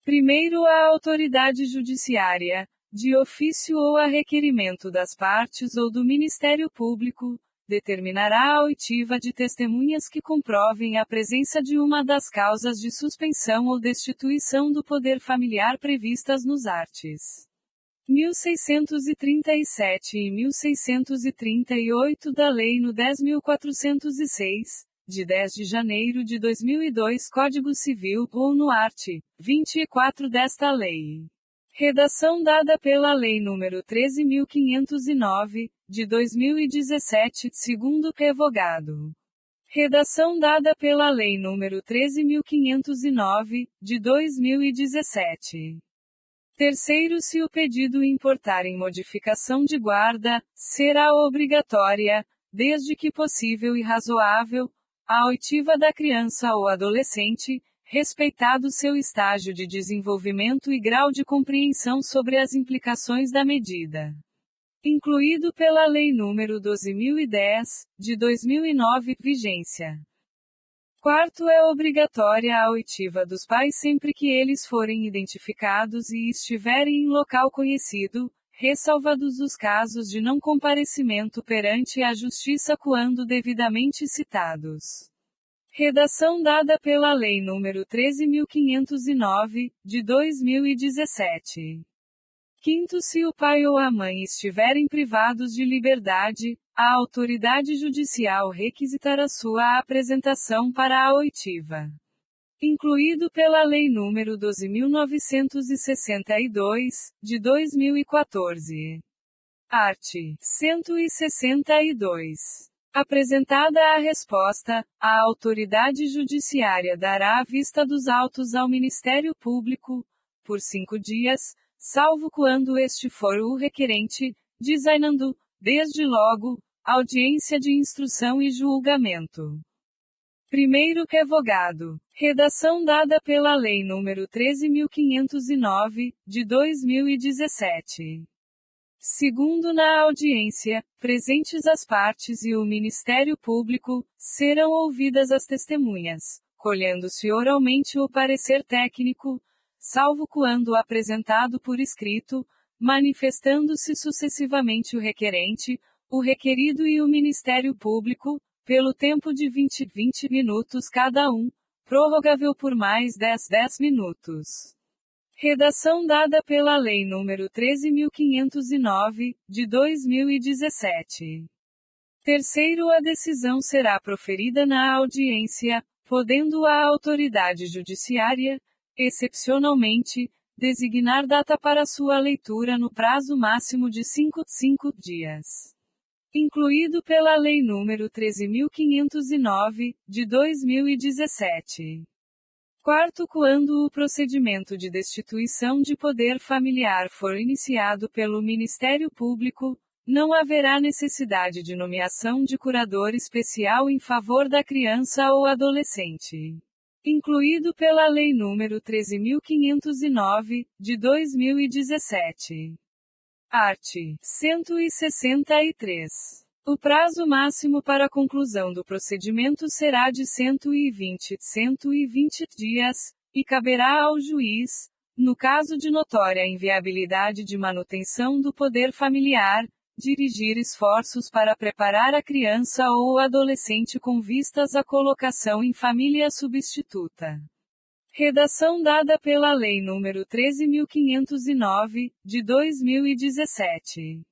Primeiro, a autoridade judiciária, de ofício ou a requerimento das partes ou do Ministério Público, determinará a oitiva de testemunhas que comprovem a presença de uma das causas de suspensão ou destituição do poder familiar previstas nos arts. 1637 e 1638 da Lei nº 10.406, de 10 de janeiro de 2002 Código Civil, ou no art. 24 desta lei. Redação dada pela Lei nº 13.509, de 2017, segundo revogado. Redação dada pela Lei nº 13.509, de 2017. Terceiro, se o pedido importar em modificação de guarda, será obrigatória, desde que possível e razoável, a oitiva da criança ou adolescente, respeitado seu estágio de desenvolvimento e grau de compreensão sobre as implicações da medida. Incluído pela Lei nº 12.010, de 2009, vigência. Quarto, é obrigatória a oitiva dos pais sempre que eles forem identificados e estiverem em local conhecido, ressalvados os casos de não comparecimento perante a Justiça quando devidamente citados. Redação dada pela Lei nº 13.509, de 2017. Quinto, se o pai ou a mãe estiverem privados de liberdade, a autoridade judicial requisitará sua apresentação para a oitiva. Incluído pela Lei nº 12.962, de 2014. Art. 162. Apresentada a resposta, a autoridade judiciária dará a vista dos autos ao Ministério Público, por 5 dias, salvo quando este for o requerente, designando, desde logo, audiência de instrução e julgamento. Primeiro revogado. Redação dada pela Lei nº 13.509, de 2017. Segundo, na audiência, presentes as partes e o Ministério Público, serão ouvidas as testemunhas, colhendo-se oralmente o parecer técnico, salvo quando apresentado por escrito, manifestando-se sucessivamente o requerente, o requerido e o Ministério Público, pelo tempo de 20 minutos cada um, prorrogável por mais 10 minutos. Redação dada pela Lei nº 13.509, de 2017. Terceiro, a decisão será proferida na audiência, podendo a autoridade judiciária, excepcionalmente, designar data para sua leitura no prazo máximo de 5 dias. Incluído pela Lei nº 13.509, de 2017. Quarto, quando o procedimento de destituição de poder familiar for iniciado pelo Ministério Público, não haverá necessidade de nomeação de curador especial em favor da criança ou adolescente. Incluído pela Lei nº 13.509, de 2017. Art. 163. O prazo máximo para a conclusão do procedimento será de 120 dias, e caberá ao juiz, no caso de notória inviabilidade de manutenção do poder familiar, dirigir esforços para preparar a criança ou o adolescente com vistas à colocação em família substituta. Redação dada pela Lei nº 13.509, de 2017.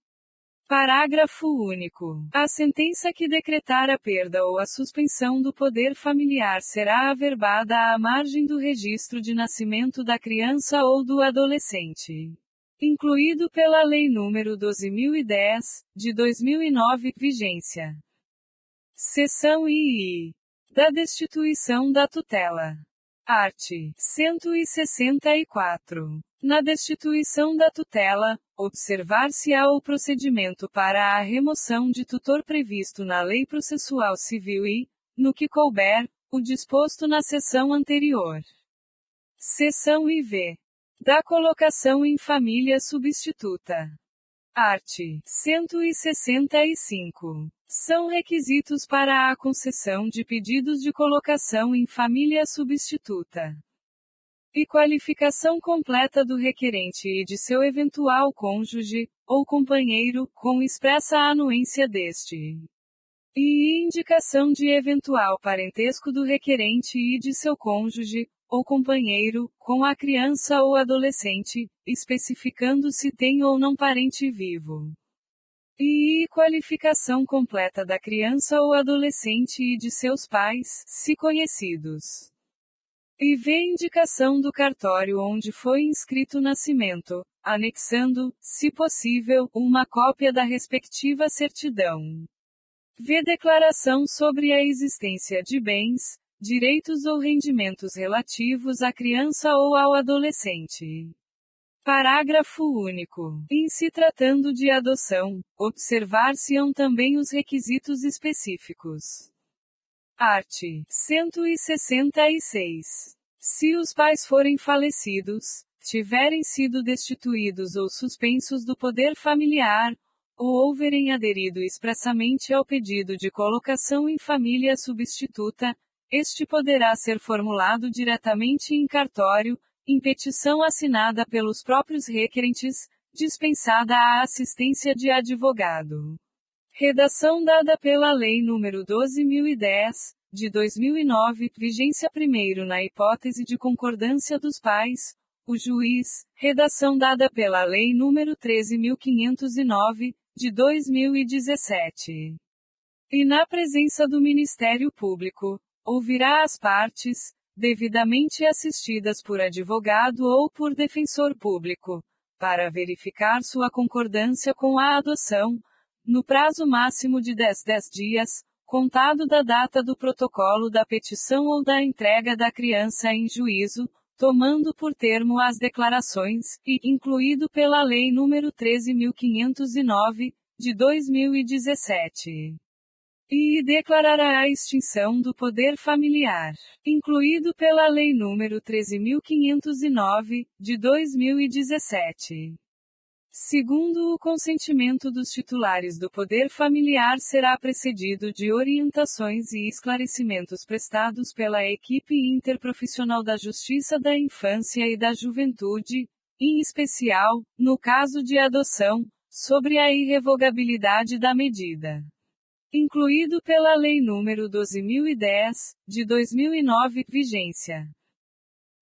Parágrafo único. A sentença que decretar a perda ou a suspensão do poder familiar será averbada à margem do registro de nascimento da criança ou do adolescente. Incluído pela Lei nº 12.010, de 2009, vigência. Seção II. Da destituição da tutela. Art. 164. Na destituição da tutela, observar-se-á o procedimento para a remoção de tutor previsto na Lei Processual Civil e, no que couber, o disposto na seção anterior. Seção IV. Da colocação em família substituta. Art. 165. São requisitos para a concessão de pedidos de colocação em família substituta. E qualificação completa do requerente e de seu eventual cônjuge, ou companheiro, com expressa anuência deste. E indicação de eventual parentesco do requerente e de seu cônjuge, ou companheiro, com a criança ou adolescente, especificando se tem ou não parente vivo. E qualificação completa da criança ou adolescente e de seus pais, se conhecidos. E indicação do cartório onde foi inscrito o nascimento, anexando, se possível, uma cópia da respectiva certidão. Declaração sobre a existência de bens, direitos ou rendimentos relativos à criança ou ao adolescente. Parágrafo único. Em se tratando de adoção, observar-se-ão também os requisitos específicos. Art. 166. Se os pais forem falecidos, tiverem sido destituídos ou suspensos do poder familiar, ou houverem aderido expressamente ao pedido de colocação em família substituta, este poderá ser formulado diretamente em cartório, em petição assinada pelos próprios requerentes, dispensada a assistência de advogado. Redação dada pela Lei nº 12.010, de 2009, vigência primeiro na hipótese de concordância dos pais, o juiz, redação dada pela Lei nº 13.509, de 2017. E na presença do Ministério Público, ouvirá as partes, devidamente assistidas por advogado ou por defensor público, para verificar sua concordância com a adoção, no prazo máximo de 10 dias, contado da data do protocolo da petição ou da entrega da criança em juízo, tomando por termo as declarações, e incluído pela Lei nº 13.509, de 2017. E declarará a extinção do poder familiar, incluído pela Lei nº 13.509, de 2017. Segundo o consentimento dos titulares do poder familiar será precedido de orientações e esclarecimentos prestados pela equipe interprofissional da Justiça da Infância e da Juventude, em especial, no caso de adoção, sobre a irrevogabilidade da medida. Incluído pela Lei nº 12.010, de 2009, vigência.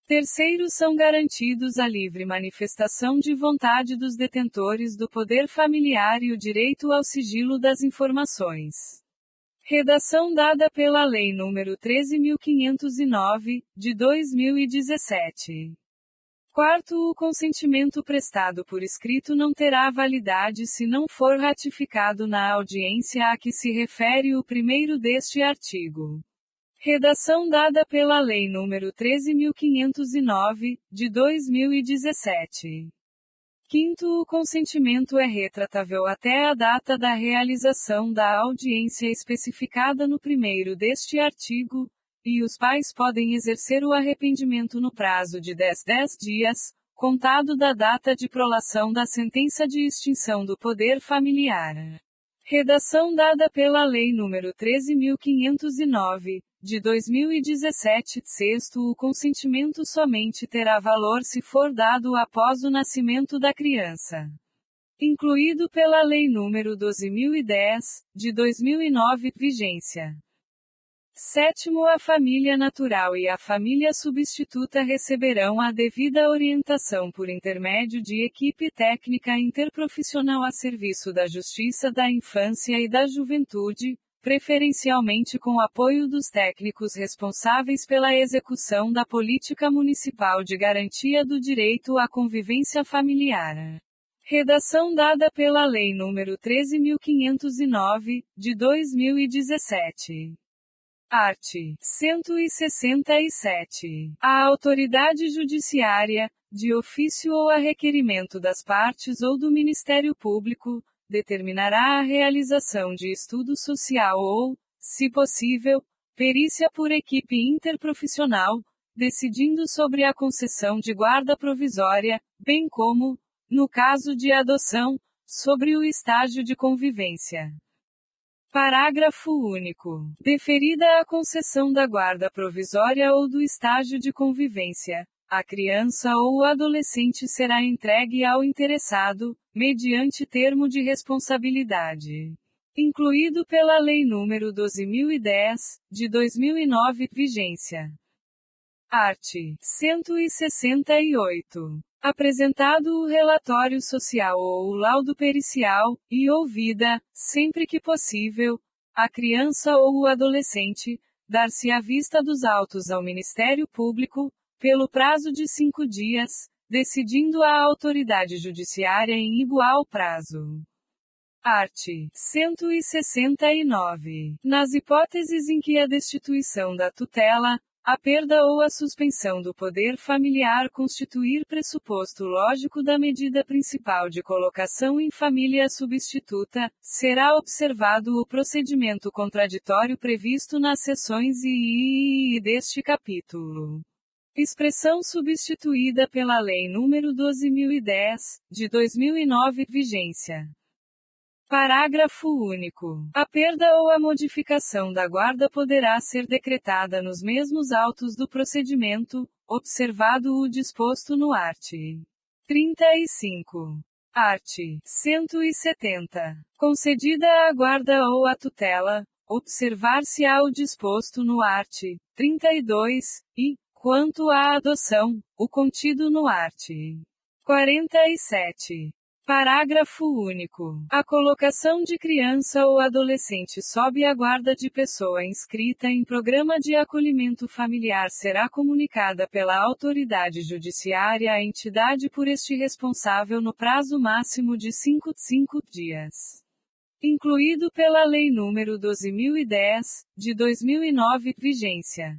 Terceiros, são garantidos a livre manifestação de vontade dos detentores do poder familiar e o direito ao sigilo das informações. Redação dada pela Lei nº 13.509, de 2017. Quarto, o consentimento prestado por escrito não terá validade se não for ratificado na audiência a que se refere o primeiro deste artigo. Redação dada pela Lei nº 13.509, de 2017. Quinto, o consentimento é retratável até a data da realização da audiência especificada no primeiro deste artigo, e os pais podem exercer o arrependimento no prazo de 10 dias, contado da data de prolação da sentença de extinção do poder familiar. Redação dada pela Lei nº 13.509, de 2017. Sexto, o consentimento somente terá valor se for dado após o nascimento da criança. Incluído pela Lei nº 12.010, de 2009, vigência. Sétimo, a família natural e a família substituta receberão a devida orientação por intermédio de equipe técnica interprofissional a serviço da Justiça da Infância e da Juventude, preferencialmente com apoio dos técnicos responsáveis pela execução da Política Municipal de Garantia do Direito à Convivência Familiar. Redação dada pela Lei nº 13.509, de 2017. Art. 167. A autoridade judiciária, de ofício ou a requerimento das partes ou do Ministério Público, determinará a realização de estudo social ou, se possível, perícia por equipe interprofissional, decidindo sobre a concessão de guarda provisória, bem como, no caso de adoção, sobre o estágio de convivência. Parágrafo único. Deferida a concessão da guarda provisória ou do estágio de convivência, a criança ou o adolescente será entregue ao interessado, mediante termo de responsabilidade. Incluído pela Lei nº 12.010, de 2009, vigência. Art. 168. Apresentado o relatório social ou o laudo pericial, e ouvida, sempre que possível, a criança ou o adolescente, dar-se à vista dos autos ao Ministério Público, pelo prazo de 5 dias, decidindo a autoridade judiciária em igual prazo. Art. 169. Nas hipóteses em que a destituição da tutela, a perda ou a suspensão do poder familiar constituir pressuposto lógico da medida principal de colocação em família substituta, será observado o procedimento contraditório previsto nas seções I e II deste capítulo. Expressão substituída pela Lei nº 12.010, de 2009, vigência. Parágrafo único. A perda ou a modificação da guarda poderá ser decretada nos mesmos autos do procedimento, observado o disposto no art. 35. Art. 170. Concedida a guarda ou a tutela, observar-se-á o disposto no art. 32, e, quanto à adoção, o contido no art. 47. Parágrafo único. A colocação de criança ou adolescente sob a guarda de pessoa inscrita em programa de acolhimento familiar será comunicada pela autoridade judiciária à entidade por este responsável no prazo máximo de 5 dias. Incluído pela Lei nº 12.010, de 2009, vigência.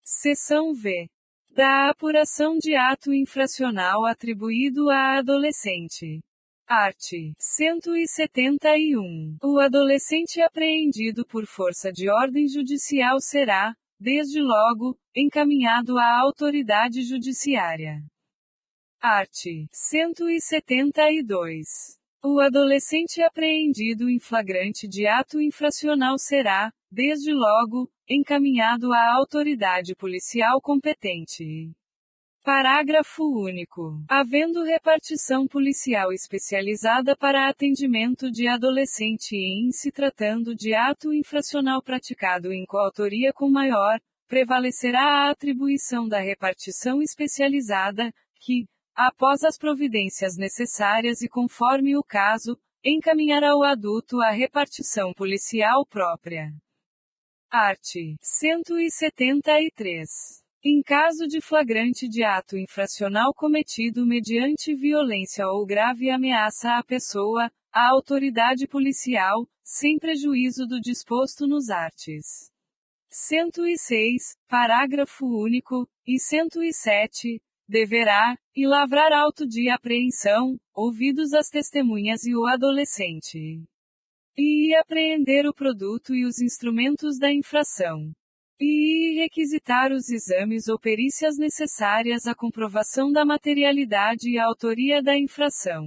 Seção V. Da apuração de ato infracional atribuído a adolescente. Art. 171. O adolescente apreendido por força de ordem judicial será, desde logo, encaminhado à autoridade judiciária. Art. 172. O adolescente apreendido em flagrante de ato infracional será, desde logo, encaminhado à autoridade policial competente. Parágrafo único. Havendo repartição policial especializada para atendimento de adolescente e em se tratando de ato infracional praticado em coautoria com maior, prevalecerá a atribuição da repartição especializada, que, após as providências necessárias e conforme o caso, encaminhará o adulto à repartição policial própria. Art. 173. Em caso de flagrante de ato infracional cometido mediante violência ou grave ameaça à pessoa, a autoridade policial, sem prejuízo do disposto nos arts. 106, parágrafo único, e 107, deverá, e lavrar auto de apreensão, ouvidos as testemunhas e o adolescente. E apreender o produto e os instrumentos da infração. E requisitar os exames ou perícias necessárias à comprovação da materialidade e autoria da infração.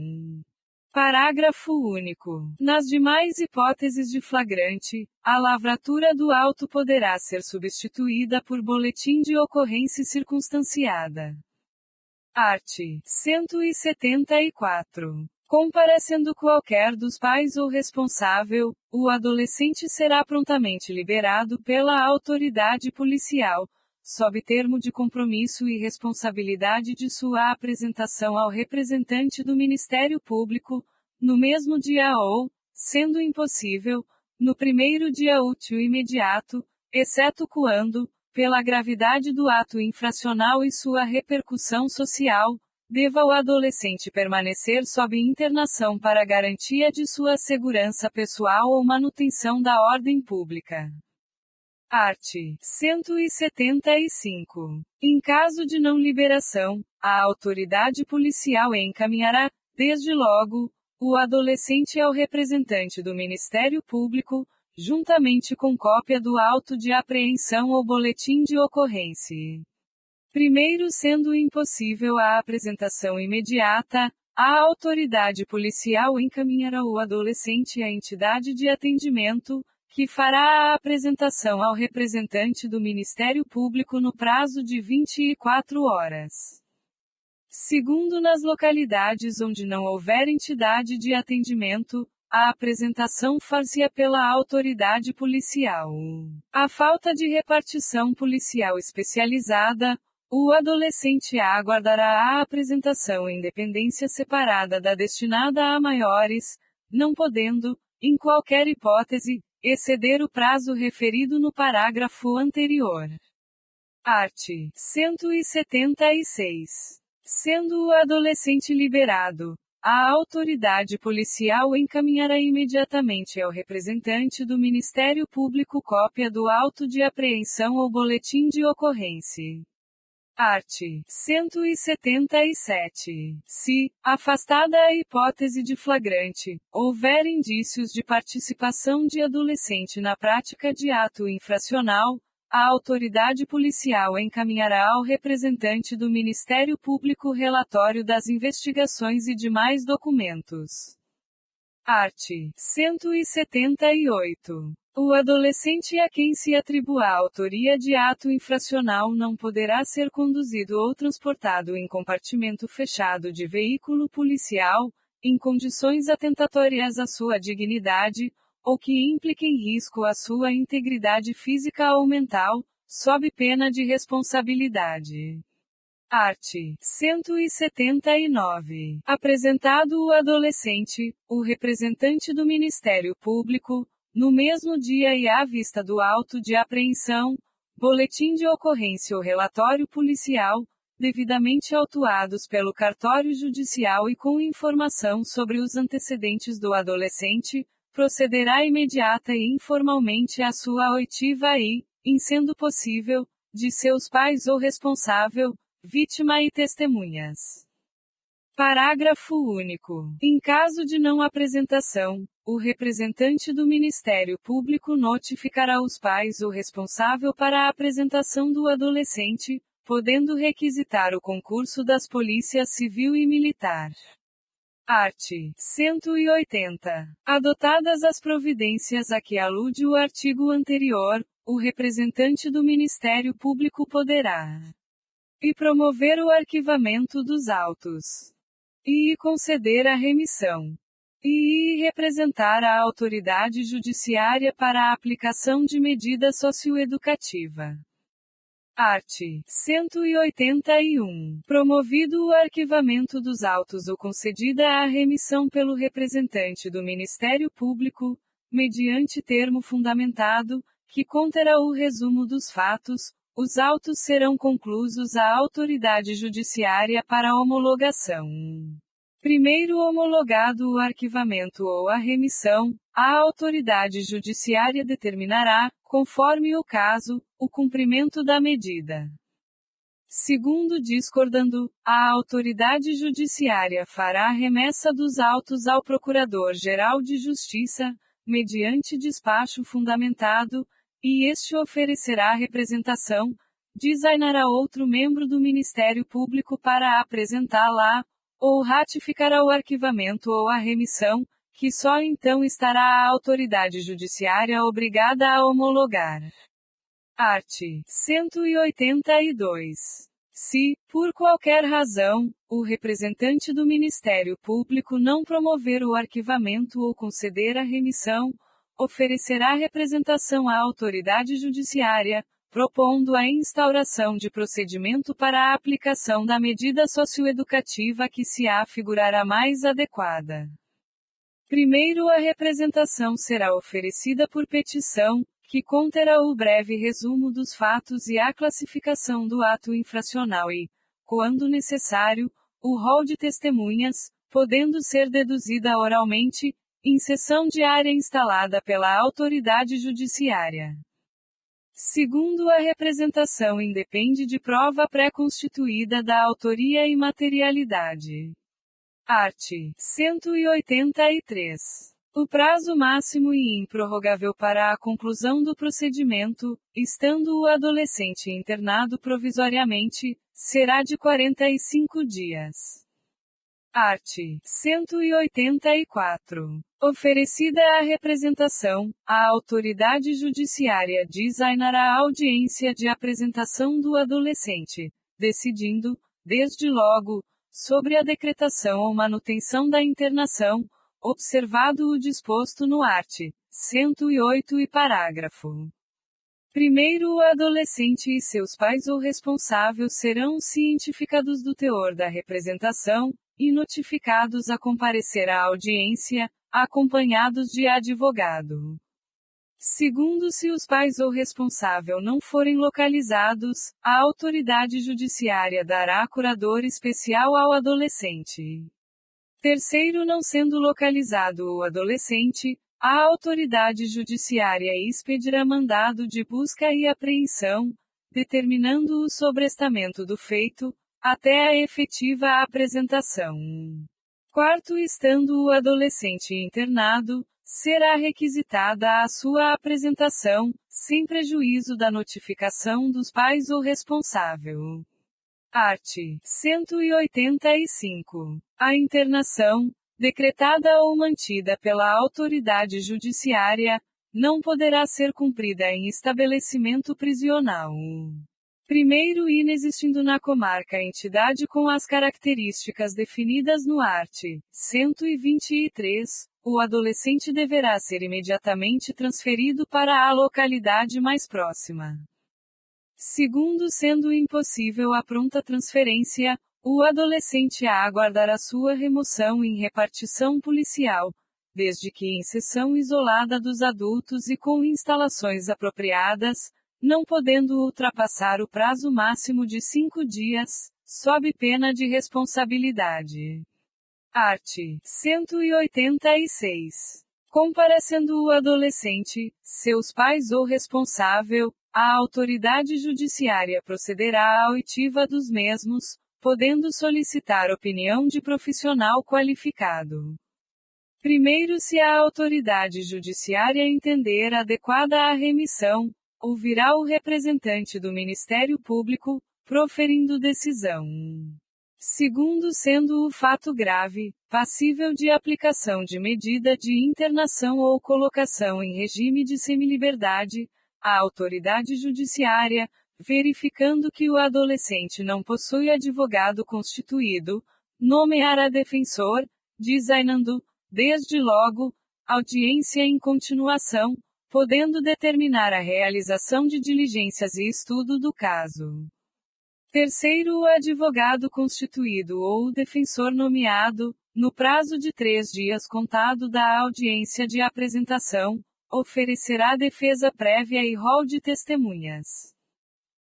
Parágrafo único. Nas demais hipóteses de flagrante, a lavratura do auto poderá ser substituída por boletim de ocorrência circunstanciada. Art. 174. Comparecendo qualquer dos pais ou responsável, o adolescente será prontamente liberado pela autoridade policial, sob termo de compromisso e responsabilidade de sua apresentação ao representante do Ministério Público, no mesmo dia ou, sendo impossível, no primeiro dia útil imediato, exceto quando, pela gravidade do ato infracional e sua repercussão social, deva o adolescente permanecer sob internação para garantia de sua segurança pessoal ou manutenção da ordem pública. Art. 175. Em caso de não liberação, a autoridade policial encaminhará, desde logo, o adolescente ao representante do Ministério Público, juntamente com cópia do auto de apreensão ou boletim de ocorrência. Primeiro sendo impossível a apresentação imediata, a autoridade policial encaminhará o adolescente à entidade de atendimento, que fará a apresentação ao representante do Ministério Público no prazo de 24 horas. Segundo, nas localidades onde não houver entidade de atendimento, a apresentação far-se-á pela autoridade policial. A falta de repartição policial especializada, o adolescente aguardará a apresentação em dependência separada da destinada a maiores, não podendo, em qualquer hipótese, exceder o prazo referido no parágrafo anterior. Art. 176. Sendo o adolescente liberado, a autoridade policial encaminhará imediatamente ao representante do Ministério Público cópia do auto de apreensão ou boletim de ocorrência. Art. 177. Se, afastada a hipótese de flagrante, houver indícios de participação de adolescente na prática de ato infracional, a autoridade policial encaminhará ao representante do Ministério Público relatório das investigações e demais documentos. Art. 178. O adolescente a quem se atribua a autoria de ato infracional não poderá ser conduzido ou transportado em compartimento fechado de veículo policial, em condições atentatórias à sua dignidade, ou que impliquem risco à sua integridade física ou mental, sob pena de responsabilidade. Art. 179. Apresentado o adolescente, o representante do Ministério Público, no mesmo dia e à vista do auto de apreensão, boletim de ocorrência ou relatório policial, devidamente autuados pelo cartório judicial e com informação sobre os antecedentes do adolescente, procederá imediata e informalmente à sua oitiva e, em sendo possível, de seus pais ou responsável, vítima e testemunhas. Parágrafo único. Em caso de não apresentação, o representante do Ministério Público notificará os pais ou responsável para a apresentação do adolescente, podendo requisitar o concurso das polícias civil e militar. Art. 180. Adotadas as providências a que alude o artigo anterior, o representante do Ministério Público poderá e promover o arquivamento dos autos, e conceder a remissão, e representar a autoridade judiciária para a aplicação de medida socioeducativa. Art. 181. Promovido o arquivamento dos autos ou concedida a remissão pelo representante do Ministério Público, mediante termo fundamentado, que conterá o resumo dos fatos, os autos serão conclusos à autoridade judiciária para homologação. Primeiro homologado o arquivamento ou a remissão, a autoridade judiciária determinará, conforme o caso, o cumprimento da medida. Segundo discordando, a autoridade judiciária fará remessa dos autos ao Procurador-Geral de Justiça, mediante despacho fundamentado, e este oferecerá representação, designará outro membro do Ministério Público para apresentá-la, ou ratificará o arquivamento ou a remissão, que só então estará a autoridade judiciária obrigada a homologar. Art. 182. Se, por qualquer razão, o representante do Ministério Público não promover o arquivamento ou conceder a remissão, oferecerá representação à autoridade judiciária, propondo a instauração de procedimento para a aplicação da medida socioeducativa que se afigurará mais adequada. Primeiro, a representação será oferecida por petição, que conterá o breve resumo dos fatos e a classificação do ato infracional e, quando necessário, o rol de testemunhas, podendo ser deduzida oralmente, em sessão diária instalada pela autoridade judiciária. Segundo, a representação independe de prova pré-constituída da autoria e materialidade. Art. 183. O prazo máximo e improrrogável para a conclusão do procedimento, estando o adolescente internado provisoriamente, será de 45 dias. Art. 184. Oferecida a representação, a autoridade judiciária designará a audiência de apresentação do adolescente, decidindo, desde logo, sobre a decretação ou manutenção da internação, observado o disposto no art. 108 e parágrafo. Primeiro, o adolescente e seus pais ou responsáveis serão cientificados do teor da representação, e notificados a comparecer à audiência, acompanhados de advogado. Segundo, se os pais ou responsável não forem localizados, a autoridade judiciária dará curador especial ao adolescente. Terceiro, não sendo localizado o adolescente, a autoridade judiciária expedirá mandado de busca e apreensão, determinando o sobrestamento do feito, até a efetiva apresentação. Quarto, estando o adolescente internado, será requisitada a sua apresentação, sem prejuízo da notificação dos pais ou responsável. Art. 185. A internação, decretada ou mantida pela autoridade judiciária, não poderá ser cumprida em estabelecimento prisional. Primeiro, inexistindo na comarca entidade com as características definidas no art. 123, o adolescente deverá ser imediatamente transferido para a localidade mais próxima. Segundo, sendo impossível a pronta transferência, o adolescente aguardará sua remoção em repartição policial, desde que em seção isolada dos adultos e com instalações apropriadas, não podendo ultrapassar o prazo máximo de 5 dias, sob pena de responsabilidade. Art. 186. Comparecendo o adolescente, seus pais ou responsável, a autoridade judiciária procederá à oitiva dos mesmos, podendo solicitar opinião de profissional qualificado. Primeiro, se a autoridade judiciária entender adequada a remissão, ouvirá o representante do Ministério Público, proferindo decisão. Segundo, sendo o fato grave, passível de aplicação de medida de internação ou colocação em regime de semiliberdade, a autoridade judiciária, verificando que o adolescente não possui advogado constituído, nomeará defensor, designando, desde logo, audiência em continuação, podendo determinar a realização de diligências e estudo do caso. Terceiro, o advogado constituído ou o defensor nomeado, no prazo de 3 dias contado da audiência de apresentação, oferecerá defesa prévia e rol de testemunhas.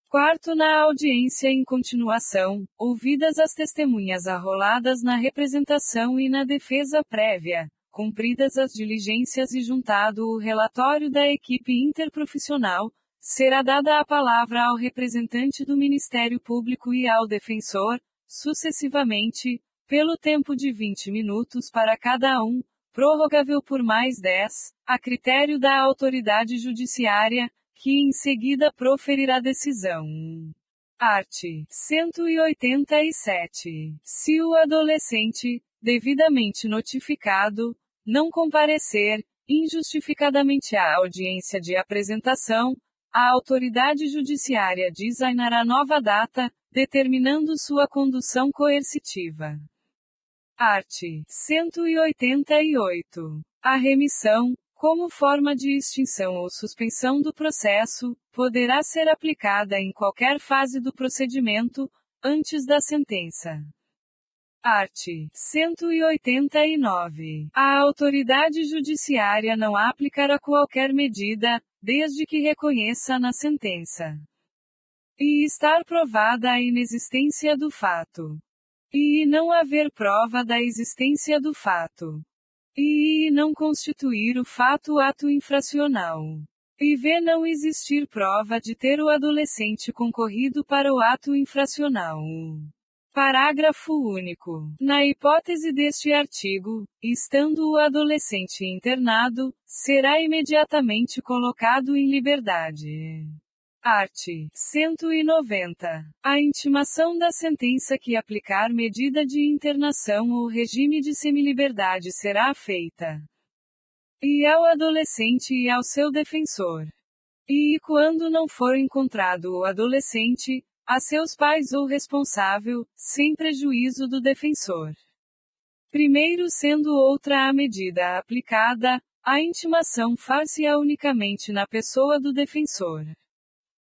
Quarto, na audiência em continuação, ouvidas as testemunhas arroladas na representação e na defesa prévia, cumpridas as diligências e juntado o relatório da equipe interprofissional, será dada a palavra ao representante do Ministério Público e ao defensor, sucessivamente, pelo tempo de 20 minutos para cada um, prorrogável por mais 10, a critério da autoridade judiciária, que em seguida proferirá decisão. Art. 187. Se o adolescente, devidamente notificado, não comparecer, injustificadamente à audiência de apresentação, a autoridade judiciária designará nova data, determinando sua condução coercitiva. Art. 188. A remissão, como forma de extinção ou suspensão do processo, poderá ser aplicada em qualquer fase do procedimento, antes da sentença. Art. 189. A autoridade judiciária não aplicará qualquer medida, desde que reconheça na sentença e estar provada a inexistência do fato, e não haver prova da existência do fato, e não constituir o fato ato infracional, e não existir prova de ter o adolescente concorrido para o ato infracional. Parágrafo único. Na hipótese deste artigo, estando o adolescente internado, será imediatamente colocado em liberdade. Art. 190. A intimação da sentença que aplicar medida de internação ou regime de semiliberdade será feita e ao adolescente e ao seu defensor. E quando não for encontrado o adolescente, a seus pais ou responsável, sem prejuízo do defensor. Primeiro, sendo outra a medida aplicada, a intimação far-se-á unicamente na pessoa do defensor.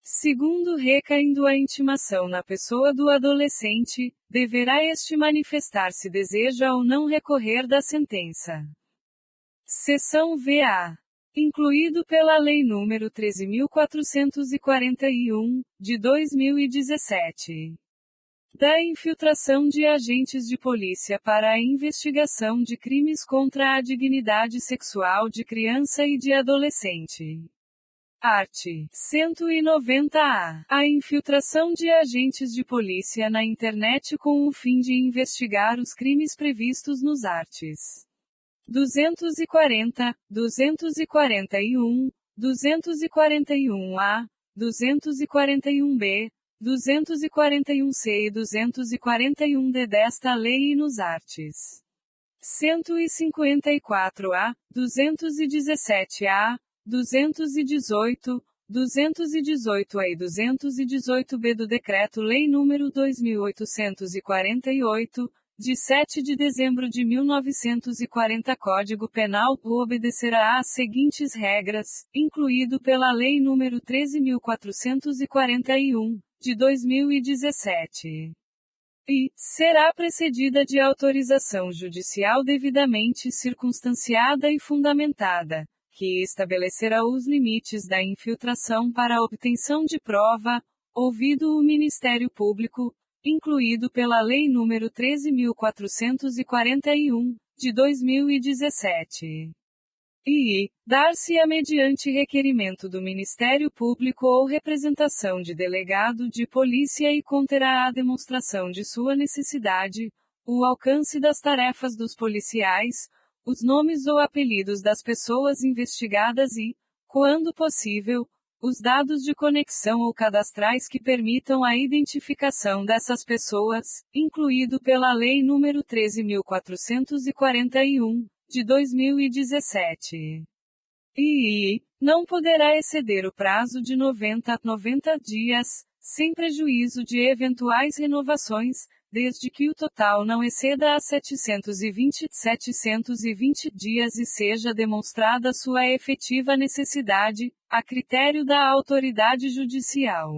Segundo, recaindo a intimação na pessoa do adolescente, deverá este manifestar se deseja ou não recorrer da sentença. Seção VA. Incluído pela Lei nº 13.441, de 2017. Da infiltração de agentes de polícia para a investigação de crimes contra a dignidade sexual de criança e de adolescente. Art. 190-A. A infiltração de agentes de polícia na internet com o fim de investigar os crimes previstos nos arts. 240, 241, 241-A, 241-B, 241-C e 241-D desta lei e nos arts. 154-A, 217-A, 218, 218-A e 218-B do Decreto-Lei nº 2848, de 7 de dezembro de 1940 Código Penal, obedecerá às seguintes regras, incluído pela Lei nº 13.441, de 2017. E será precedida de autorização judicial devidamente circunstanciada e fundamentada, que estabelecerá os limites da infiltração para a obtenção de prova, ouvido o Ministério Público, incluído pela Lei nº 13.441, de 2017. E dar-se-á mediante requerimento do Ministério Público ou representação de delegado de polícia e conterá a demonstração de sua necessidade, o alcance das tarefas dos policiais, os nomes ou apelidos das pessoas investigadas e, quando possível, os dados de conexão ou cadastrais que permitam a identificação dessas pessoas, incluído pela Lei nº 13.441, de 2017. e não poderá exceder o prazo de 90 dias, sem prejuízo de eventuais renovações, desde que o total não exceda a 720 dias e seja demonstrada sua efetiva necessidade, a critério da autoridade judicial.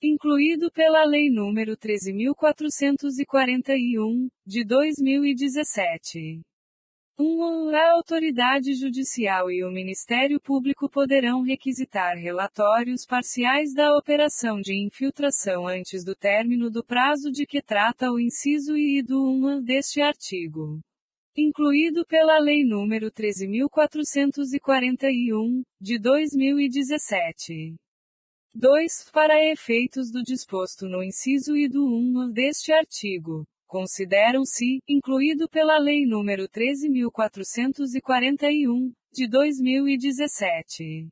Incluído pela Lei nº 13.441, de 2017. A autoridade judicial e o Ministério Público poderão requisitar relatórios parciais da operação de infiltração antes do término do prazo de que trata o inciso I do 1 deste artigo. Incluído pela Lei nº 13.441, de 2017. 2. Para efeitos do disposto no inciso I do 1 deste artigo, consideram-se, incluído pela Lei nº 13.441, de 2017.